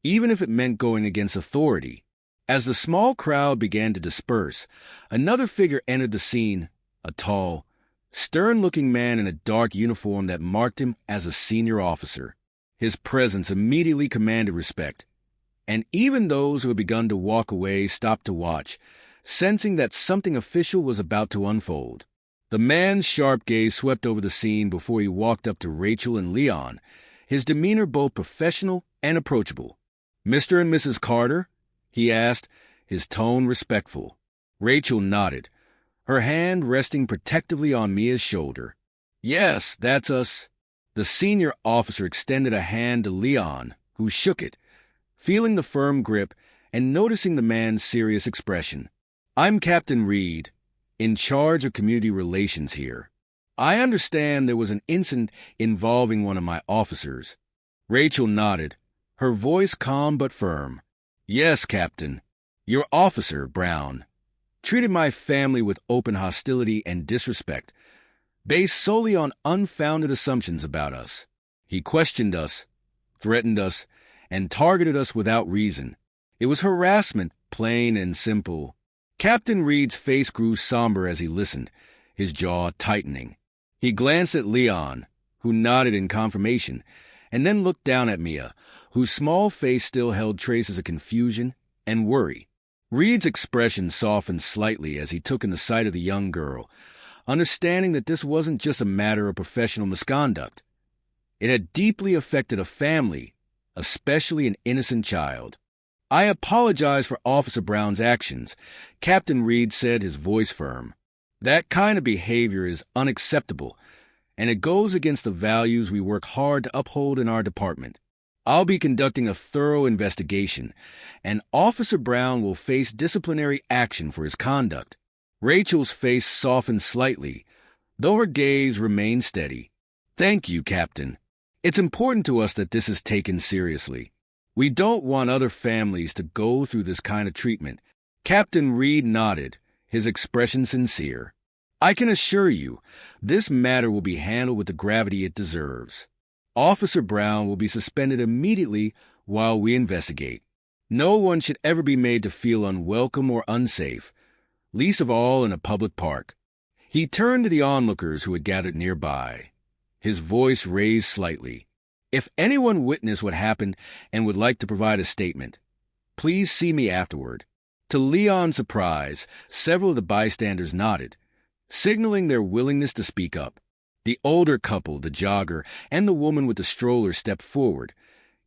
even if it meant going against authority. As the small crowd began to disperse, another figure entered the scene, a tall, stern-looking man in a dark uniform that marked him as a senior officer. His presence immediately commanded respect, and even those who had begun to walk away stopped to watch, sensing that something official was about to unfold. The man's sharp gaze swept over the scene before he walked up to Rachel and Leon, his demeanor both professional and approachable. "Mr. and Mrs. Carter?" he asked, his tone respectful. Rachel nodded, her hand resting protectively on Mia's shoulder. Yes, that's us. The senior officer extended a hand to Leon, who shook it, feeling the firm grip and noticing the man's serious expression. I'm Captain Reed, in charge of community relations here. I understand there was an incident involving one of my officers. Rachel nodded, her voice calm but firm. Yes, Captain. Your officer, Brown, treated my family with open hostility and disrespect, based solely on unfounded assumptions about us. He questioned us, threatened us, and targeted us without reason. It was harassment, plain and simple. Captain Reed's face grew somber as he listened, his jaw tightening. He glanced at Leon, who nodded in confirmation, and then looked down at Mia, whose small face still held traces of confusion and worry. Reed's expression softened slightly as he took in the sight of the young girl, understanding that this wasn't just a matter of professional misconduct. It had deeply affected a family, especially an innocent child. I apologize for Officer Brown's actions, Captain Reed said, his voice firm. That kind of behavior is unacceptable, and it goes against the values we work hard to uphold in our department. I'll be conducting a thorough investigation, and Officer Brown will face disciplinary action for his conduct. Rachel's face softened slightly, though her gaze remained steady. Thank you, Captain. It's important to us that this is taken seriously. We don't want other families to go through this kind of treatment. Captain Reed nodded, his expression sincere. I can assure you, this matter will be handled with the gravity it deserves. Officer Brown will be suspended immediately while we investigate. No one should ever be made to feel unwelcome or unsafe, least of all in a public park. He turned to the onlookers who had gathered nearby, his voice raised slightly. If anyone witnessed what happened and would like to provide a statement, please see me afterward. To Leon's surprise, several of the bystanders nodded, signaling their willingness to speak up. The older couple, the jogger, and the woman with the stroller stepped forward,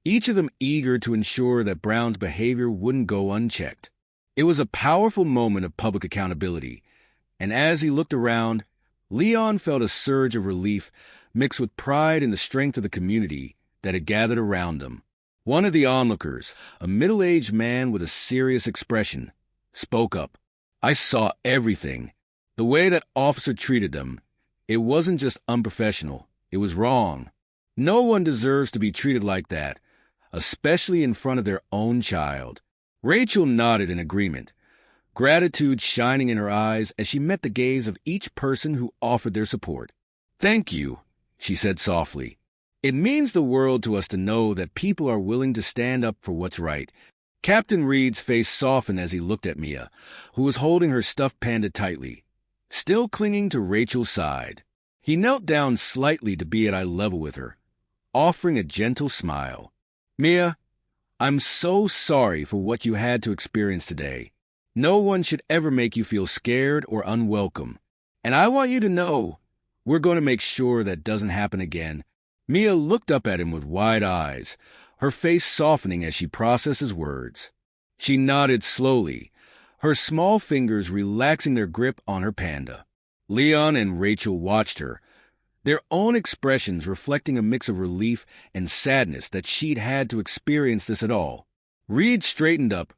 each of them eager to ensure that Brown's behavior wouldn't go unchecked. It was a powerful moment of public accountability, and as he looked around, Leon felt a surge of relief mixed with pride in the strength of the community that had gathered around them. One of the onlookers, a middle-aged man with a serious expression, spoke up. I saw everything. The way that officer treated them, it wasn't just unprofessional, it was wrong. No one deserves to be treated like that, especially in front of their own child. Rachel nodded in agreement, gratitude shining in her eyes as she met the gaze of each person who offered their support. Thank you, she said softly. It means the world to us to know that people are willing to stand up for what's right. Captain Reed's face softened as he looked at Mia, who was holding her stuffed panda tightly, still clinging to Rachel's side. He knelt down slightly to be at eye level with her, offering a gentle smile. Mia, I'm so sorry for what you had to experience today. No one should ever make you feel scared or unwelcome. And I want you to know, we're going to make sure that doesn't happen again. Mia looked up at him with wide eyes, her face softening as she processed his words. She nodded slowly, her small fingers relaxing their grip on her panda. Leon and Rachel watched her, their own expressions reflecting a mix of relief and sadness that she'd had to experience this at all. Reed straightened up,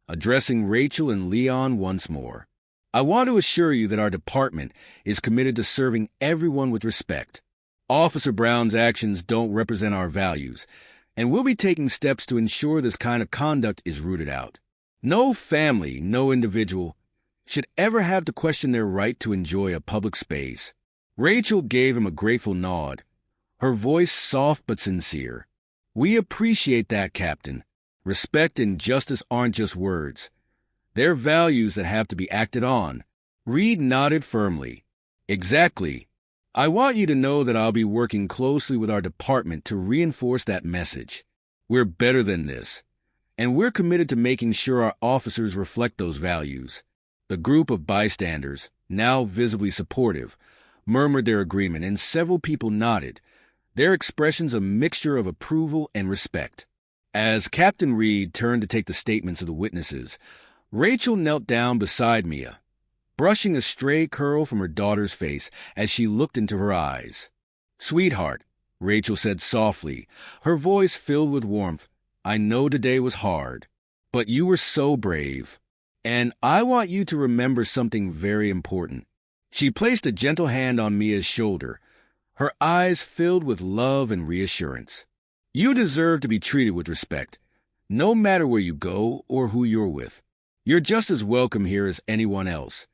addressing Rachel and Leon once more. I want to assure you that our department is committed to serving everyone with respect. Officer Brown's actions don't represent our values, and we'll be taking steps to ensure this kind of conduct is rooted out. No family, no individual, should ever have to question their right to enjoy a public space. Rachel gave him a grateful nod, her voice soft but sincere. We appreciate that, Captain. Respect and justice aren't just words. They're values that have to be acted on. Reed nodded firmly. Exactly. I want you to know that I'll be working closely with our department to reinforce that message. We're better than this, and we're committed to making sure our officers reflect those values. The group of bystanders, now visibly supportive, murmured their agreement, and several people nodded, their expressions a mixture of approval and respect. As Captain Reed turned to take the statements of the witnesses, Rachel knelt down beside Mia, brushing a stray curl from her daughter's face as she looked into her eyes. "Sweetheart," Rachel said softly, her voice filled with warmth, "I know today was hard, but you were so brave. And I want you to remember something very important." She placed a gentle hand on Mia's shoulder, her eyes filled with love and reassurance. "You deserve to be treated with respect, no matter where you go or who you're with. You're just as welcome here as anyone else,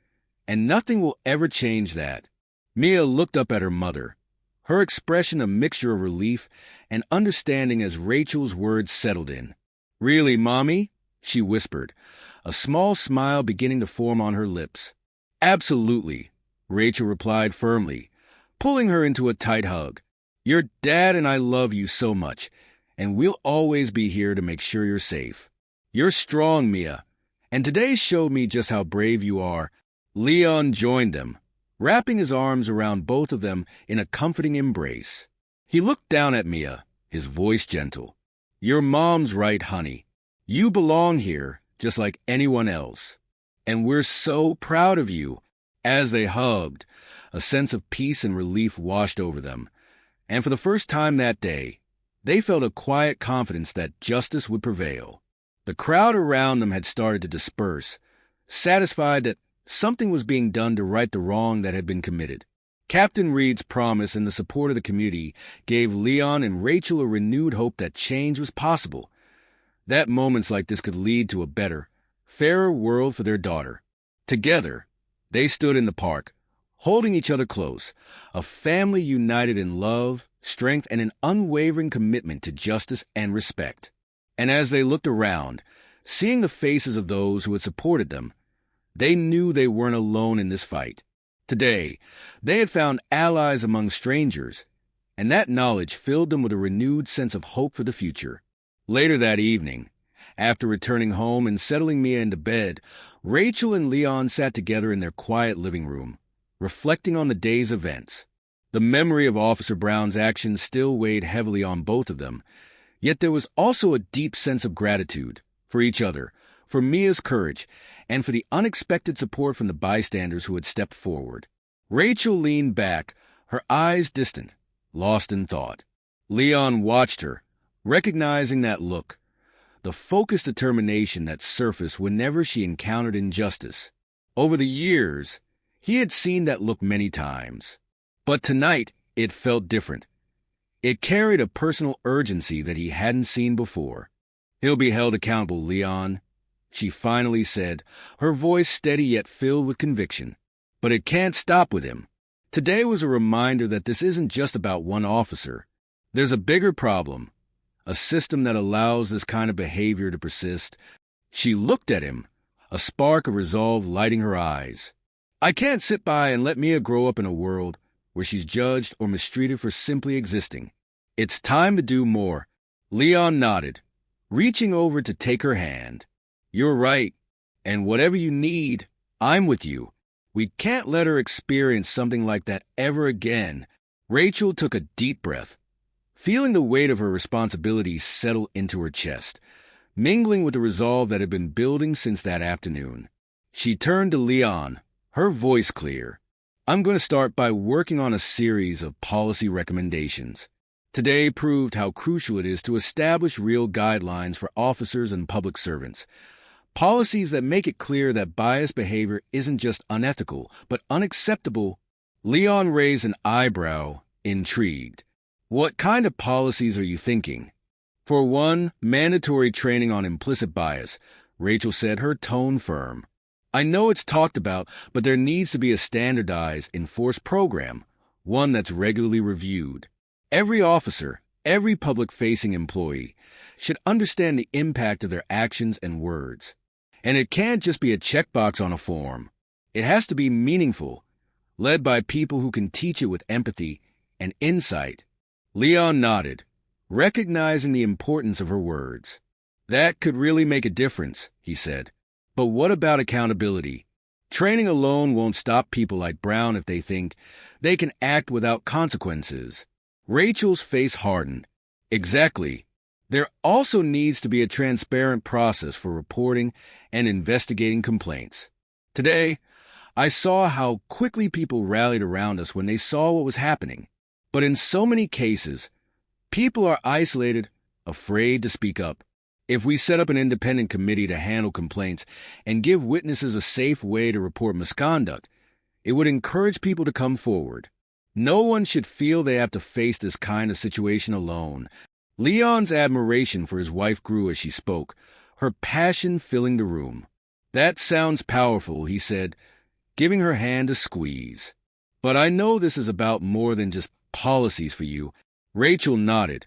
and nothing will ever change that." Mia looked up at her mother, her expression a mixture of relief and understanding as Rachel's words settled in. "Really, Mommy?" she whispered, a small smile beginning to form on her lips. "Absolutely," Rachel replied firmly, pulling her into a tight hug. "Your dad and I love you so much, and we'll always be here to make sure you're safe. You're strong, Mia, and today showed me just how brave you are." Leon joined them, wrapping his arms around both of them in a comforting embrace. He looked down at Mia, his voice gentle. "Your mom's right, honey. You belong here, just like anyone else. And we're so proud of you." As they hugged, a sense of peace and relief washed over them, and for the first time that day, they felt a quiet confidence that justice would prevail. The crowd around them had started to disperse, satisfied that something was being done to right the wrong that had been committed. Captain Reed's promise and the support of the community gave Leon and Rachel a renewed hope that change was possible, that moments like this could lead to a better, fairer world for their daughter. Together, they stood in the park, holding each other close, a family united in love, strength, and an unwavering commitment to justice and respect. And as they looked around, seeing the faces of those who had supported them, they knew they weren't alone in this fight. Today, they had found allies among strangers, and that knowledge filled them with a renewed sense of hope for the future. Later that evening, after returning home and settling Mia into bed, Rachel and Leon sat together in their quiet living room, reflecting on the day's events. The memory of Officer Brown's actions still weighed heavily on both of them, yet there was also a deep sense of gratitude for each other, for Mia's courage, and for the unexpected support from the bystanders who had stepped forward. Rachel leaned back, her eyes distant, lost in thought. Leon watched her, recognizing that look, the focused determination that surfaced whenever she encountered injustice. Over the years, he had seen that look many times, but tonight it felt different. It carried a personal urgency that he hadn't seen before. "He'll be held accountable, Leon," she finally said, her voice steady yet filled with conviction. "But it can't stop with him." Today was a reminder that this isn't just about one officer. There's a bigger problem, a system that allows this kind of behavior to persist. She looked at him, a spark of resolve lighting her eyes. "I can't sit by and let Mia grow up in a world where she's judged or mistreated for simply existing. It's time to do more." Leon nodded, reaching over to take her hand. "You're right, and whatever you need, I'm with you. We can't let her experience something like that ever again." Rachel took a deep breath, feeling the weight of her responsibility settle into her chest, mingling with the resolve that had been building since that afternoon. She turned to Leon, her voice clear. "I'm going to start by working on a series of policy recommendations." Today proved how crucial it is to establish real guidelines for officers and public servants. Policies that make it clear that biased behavior isn't just unethical, but unacceptable. Leon raised an eyebrow, intrigued. "What kind of policies are you thinking?" "For one, mandatory training on implicit bias," Rachel said, her tone firm. "I know it's talked about, but there needs to be a standardized, enforced program, one that's regularly reviewed. Every officer, every public-facing employee, should understand the impact of their actions and words. And it can't just be a checkbox on a form. It has to be meaningful, led by people who can teach it with empathy and insight." Leon nodded, recognizing the importance of her words. "That could really make a difference," he said. "But what about accountability? Training alone won't stop people like Brown if they think they can act without consequences." Rachel's face hardened. "Exactly. There also needs to be a transparent process for reporting and investigating complaints. Today, I saw how quickly people rallied around us when they saw what was happening. But in so many cases, people are isolated, afraid to speak up. If we set up an independent committee to handle complaints and give witnesses a safe way to report misconduct, it would encourage people to come forward. No one should feel they have to face this kind of situation alone. Leon's admiration for his wife grew as she spoke, her passion filling the room. "That sounds powerful," he said, giving her hand a squeeze. "But I know this is about more than just policies for you." Rachel nodded,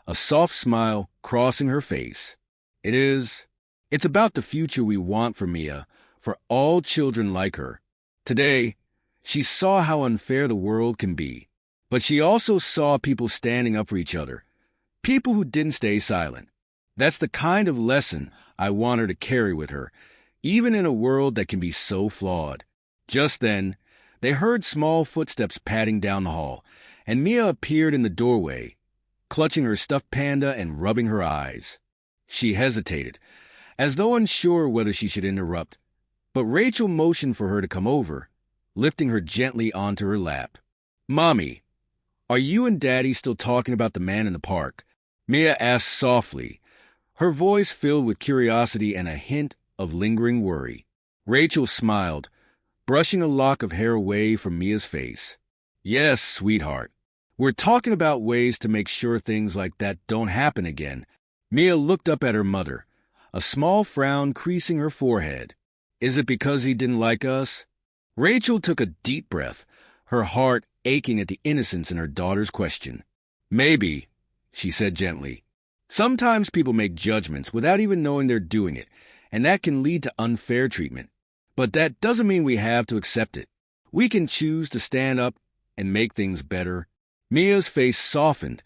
a soft smile crossing her face. It's about the future we want for Mia, for all children like her." Today, she saw how unfair the world can be, but she also saw people standing up for each other, people who didn't stay silent. That's the kind of lesson I want her to carry with her, even in a world that can be so flawed. Just then, they heard small footsteps padding down the hall, and Mia appeared in the doorway, clutching her stuffed panda and rubbing her eyes. She hesitated, as though unsure whether she should interrupt, but Rachel motioned for her to come over, lifting her gently onto her lap. "Mommy, are you and Daddy still talking about the man in the park?" Mia asked softly, her voice filled with curiosity and a hint of lingering worry. Rachel smiled, brushing a lock of hair away from Mia's face. "Yes, sweetheart. We're talking about ways to make sure things like that don't happen again." Mia looked up at her mother, a small frown creasing her forehead. "Is it because he didn't like us?" Rachel took a deep breath, her heart aching at the innocence in her daughter's question. "Maybe," she said gently. "Sometimes people make judgments without even knowing they're doing it, and that can lead to unfair treatment. But that doesn't mean we have to accept it. We can choose to stand up and make things better." Mia's face softened,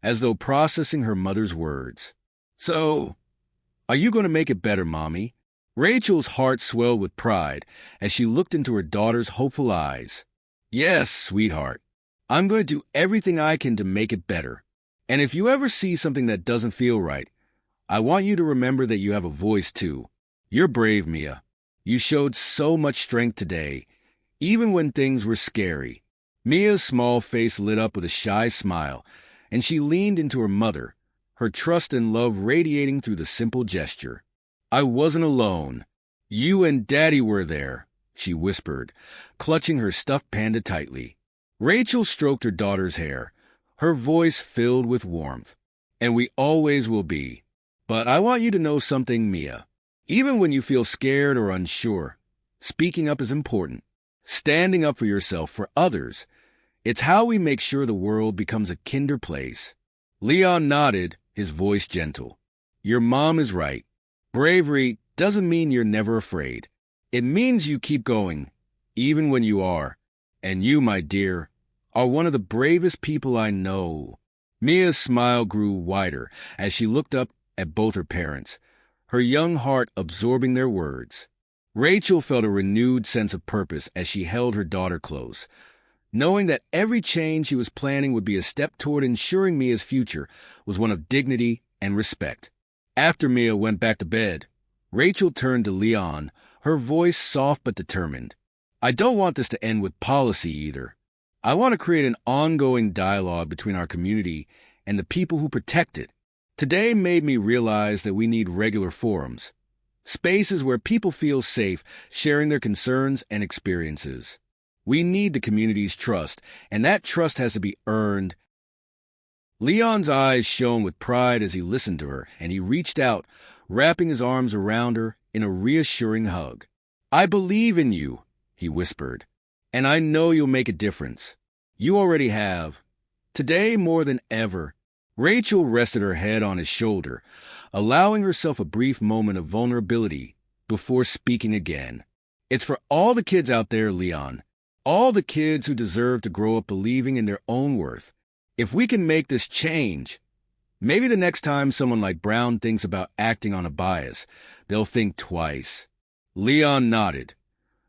as though processing her mother's words. "So, are you going to make it better, Mommy?" Rachel's heart swelled with pride as she looked into her daughter's hopeful eyes. "Yes, sweetheart. I'm going to do everything I can to make it better. And if you ever see something that doesn't feel right, I want you to remember that you have a voice too. You're brave, Mia. You showed so much strength today, even when things were scary." Mia's small face lit up with a shy smile, and she leaned into her mother, her trust and love radiating through the simple gesture. "I wasn't alone. You and Daddy were there," she whispered, clutching her stuffed panda tightly. Rachel stroked her daughter's hair, her voice filled with warmth. "And we always will be. But I want you to know something, Mia. Even when you feel scared or unsure, speaking up is important. Standing up for yourself, for others. It's how we make sure the world becomes a kinder place." Leon nodded, his voice gentle. "Your mom is right. Bravery doesn't mean you're never afraid. It means you keep going, even when you are. And you, my dear, are one of the bravest people I know." Mia's smile grew wider as she looked up at both her parents, her young heart absorbing their words. Rachel felt a renewed sense of purpose as she held her daughter close, knowing that every change she was planning would be a step toward ensuring Mia's future was one of dignity and respect. After Mia went back to bed, Rachel turned to Leon, her voice soft but determined. "I don't want this to end with policy either. I want to create an ongoing dialogue between our community and the people who protect it. Today made me realize that we need regular forums, spaces where people feel safe sharing their concerns and experiences. We need the community's trust, and that trust has to be earned." Leon's eyes shone with pride as he listened to her, and he reached out, wrapping his arms around her in a reassuring hug. "I believe in you," he whispered, "and I know you'll make a difference. You already have. Today more than ever." Rachel rested her head on his shoulder, allowing herself a brief moment of vulnerability before speaking again. "It's for all the kids out there, Leon. All the kids who deserve to grow up believing in their own worth. If we can make this change, maybe the next time someone like Brown thinks about acting on a bias, they'll think twice." Leon nodded,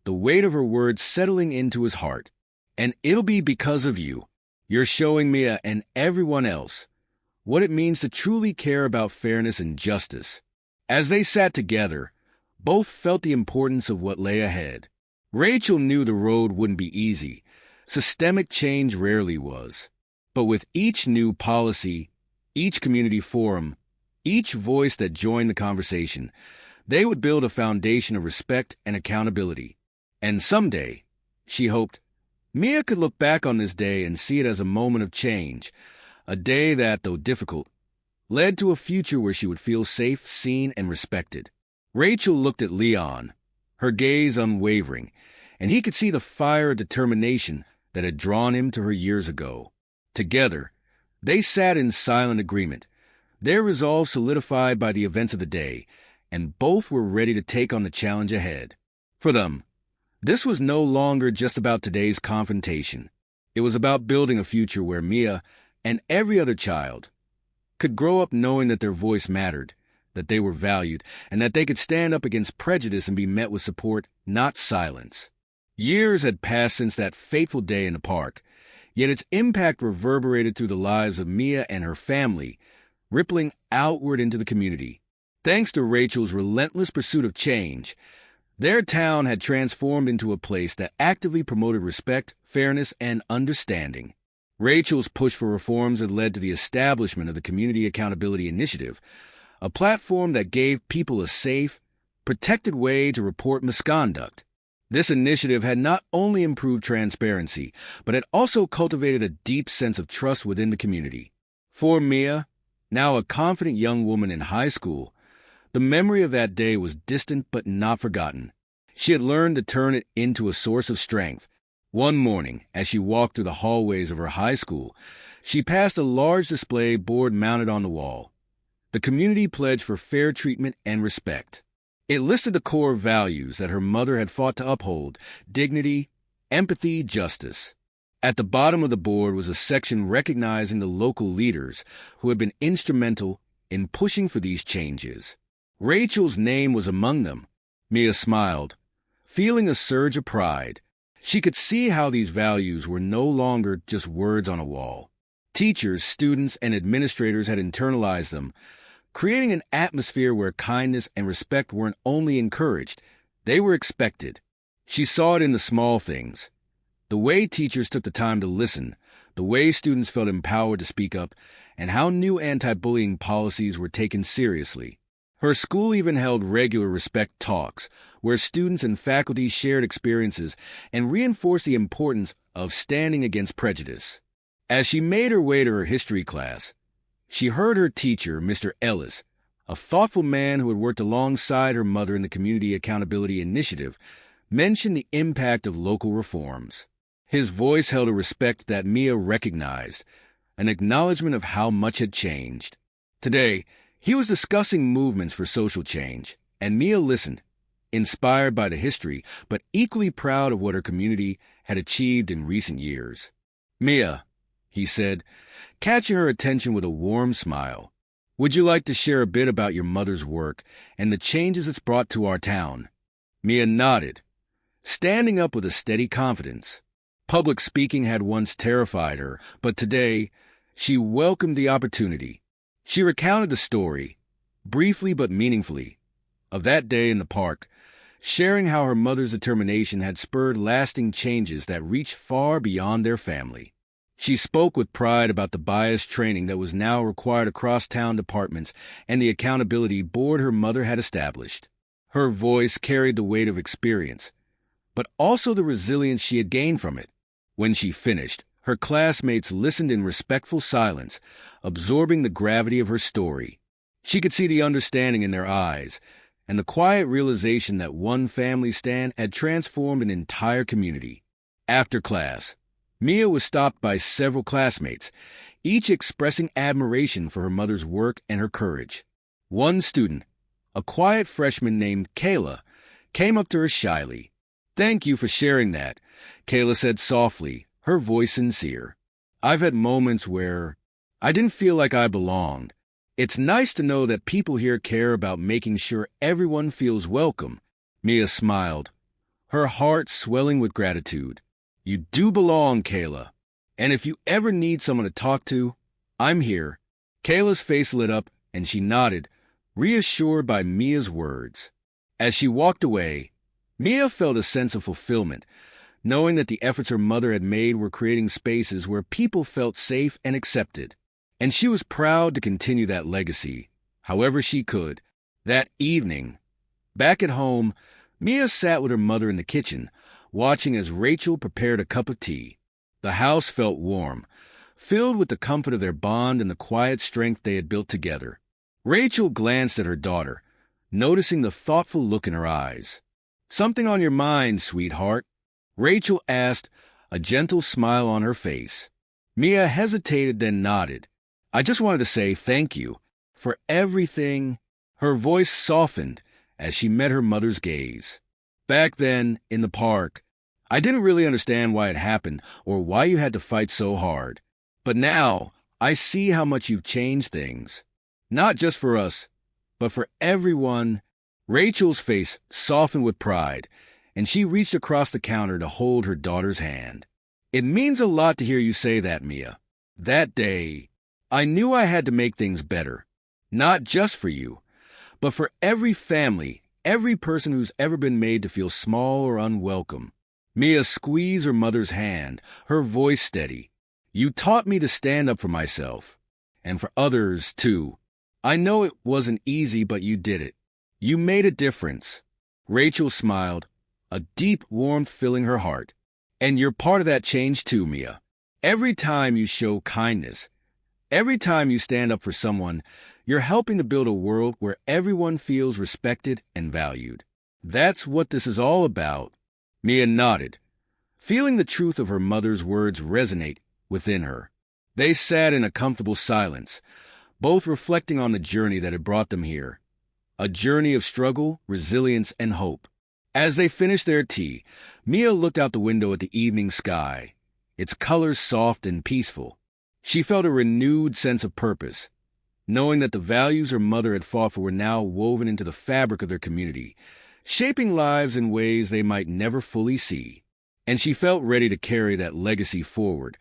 the weight of her words settling into his heart. "And it'll be because of you. You're showing Mia and everyone else what it means to truly care about fairness and justice." As they sat together, both felt the importance of what lay ahead. Rachel knew the road wouldn't be easy. Systemic change rarely was. But with each new policy, each community forum, each voice that joined the conversation, they would build a foundation of respect and accountability. And someday, she hoped, Mia could look back on this day and see it as a moment of change, a day that, though difficult, led to a future where she would feel safe, seen, and respected. Rachel looked at Leon, her gaze unwavering, and he could see the fire of determination that had drawn him to her years ago. Together, they sat in silent agreement, their resolve solidified by the events of the day, and both were ready to take on the challenge ahead. For them, this was no longer just about today's confrontation. It was about building a future where Mia and every other child could grow up knowing that their voice mattered, that they were valued, and that they could stand up against prejudice and be met with support, not silence. Years had passed since that fateful day in the park, yet its impact reverberated through the lives of Mia and her family, rippling outward into the community. Thanks to Rachel's relentless pursuit of change, their town had transformed into a place that actively promoted respect, fairness, and understanding. Rachel's push for reforms had led to the establishment of the Community Accountability Initiative, a platform that gave people a safe, protected way to report misconduct. This initiative had not only improved transparency, but had also cultivated a deep sense of trust within the community. For Mia, now a confident young woman in high school, the memory of that day was distant but not forgotten. She had learned to turn it into a source of strength. One morning, as she walked through the hallways of her high school, she passed a large display board mounted on the wall. The community pledge for fair treatment and respect. It listed the core values that her mother had fought to uphold: dignity, empathy, justice. At the bottom of the board was a section recognizing the local leaders who had been instrumental in pushing for these changes. Rachel's name was among them. Mia smiled, feeling a surge of pride. She could see how these values were no longer just words on a wall. Teachers, students, and administrators had internalized them, creating an atmosphere where kindness and respect weren't only encouraged, they were expected. She saw it in the small things. The way teachers took the time to listen, the way students felt empowered to speak up, and how new anti-bullying policies were taken seriously. Her school even held regular respect talks, where students and faculty shared experiences and reinforced the importance of standing against prejudice. As she made her way to her history class, she heard her teacher, Mr. Ellis, a thoughtful man who had worked alongside her mother in the Community Accountability Initiative, mention the impact of local reforms. His voice held a respect that Mia recognized, an acknowledgement of how much had changed. Today, he was discussing movements for social change, and Mia listened, inspired by the history, but equally proud of what her community had achieved in recent years. "Mia," he said, catching her attention with a warm smile, "would you like to share a bit about your mother's work and the changes it's brought to our town?" Mia nodded, standing up with a steady confidence. Public speaking had once terrified her, but today she welcomed the opportunity. She recounted the story, briefly but meaningfully, of that day in the park, sharing how her mother's determination had spurred lasting changes that reached far beyond their family. She spoke with pride about the bias training that was now required across town departments and the accountability board her mother had established. Her voice carried the weight of experience, but also the resilience she had gained from it. When she finished, her classmates listened in respectful silence, absorbing the gravity of her story. She could see the understanding in their eyes, and the quiet realization that one family stand had transformed an entire community. After class, Mia was stopped by several classmates, each expressing admiration for her mother's work and her courage. One student, a quiet freshman named Kayla, came up to her shyly. "Thank you for sharing that," Kayla said softly, her voice sincere. "I've had moments where I didn't feel like I belonged. It's nice to know that people here care about making sure everyone feels welcome." Mia smiled, her heart swelling with gratitude. "You do belong, Kayla. And if you ever need someone to talk to, I'm here." Kayla's face lit up and she nodded, reassured by Mia's words. As she walked away, Mia felt a sense of fulfillment, knowing that the efforts her mother had made were creating spaces where people felt safe and accepted. And she was proud to continue that legacy, however she could. That evening, back at home, Mia sat with her mother in the kitchen, watching as Rachel prepared a cup of tea. The house felt warm, filled with the comfort of their bond and the quiet strength they had built together. Rachel glanced at her daughter, noticing the thoughtful look in her eyes. "Something on your mind, sweetheart?" Rachel asked, a gentle smile on her face. Mia hesitated, then nodded. "I just wanted to say thank you for everything." Her voice softened as she met her mother's gaze. "Back then, in the park, I didn't really understand why it happened or why you had to fight so hard. But now, I see how much you've changed things. Not just for us, but for everyone." Rachel's face softened with pride, and she reached across the counter to hold her daughter's hand. "It means a lot to hear you say that, Mia. That day, I knew I had to make things better. Not just for you, but for every family, every person who's ever been made to feel small or unwelcome." Mia squeezed her mother's hand, her voice steady. "You taught me to stand up for myself, and for others, too. I know it wasn't easy, but you did it. You made a difference." Rachel smiled, a deep warmth filling her heart. "And you're part of that change too, Mia. Every time you show kindness, every time you stand up for someone, you're helping to build a world where everyone feels respected and valued. That's what this is all about." Mia nodded, feeling the truth of her mother's words resonate within her. They sat in a comfortable silence, both reflecting on the journey that had brought them here. A journey of struggle, resilience, and hope. As they finished their tea, Mia looked out the window at the evening sky, its colors soft and peaceful. She felt a renewed sense of purpose, knowing that the values her mother had fought for were now woven into the fabric of their community, shaping lives in ways they might never fully see. And she felt ready to carry that legacy forward,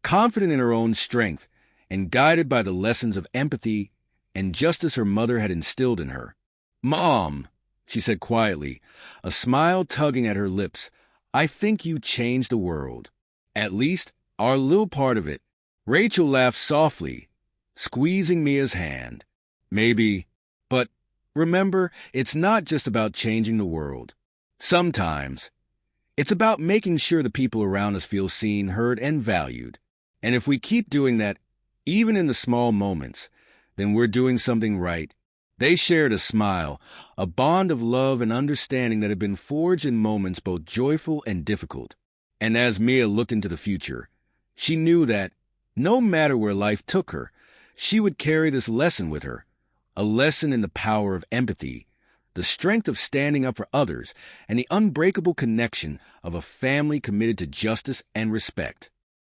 confident in her own strength and guided by the lessons of empathy and justice her mother had instilled in her. "Mom," she said quietly, a smile tugging at her lips, "I think you changed the world. At least, our little part of it." Rachel laughed softly, squeezing Mia's hand. "Maybe, but remember, it's not just about changing the world. Sometimes, it's about making sure the people around us feel seen, heard, and valued. And if we keep doing that, even in the small moments, then we're doing something right." They shared a smile, a bond of love and understanding that had been forged in moments both joyful and difficult. And as Mia looked into the future, she knew that, no matter where life took her, she would carry this lesson with her, a lesson in the power of empathy, the strength of standing up for others, and the unbreakable connection of a family committed to justice and respect.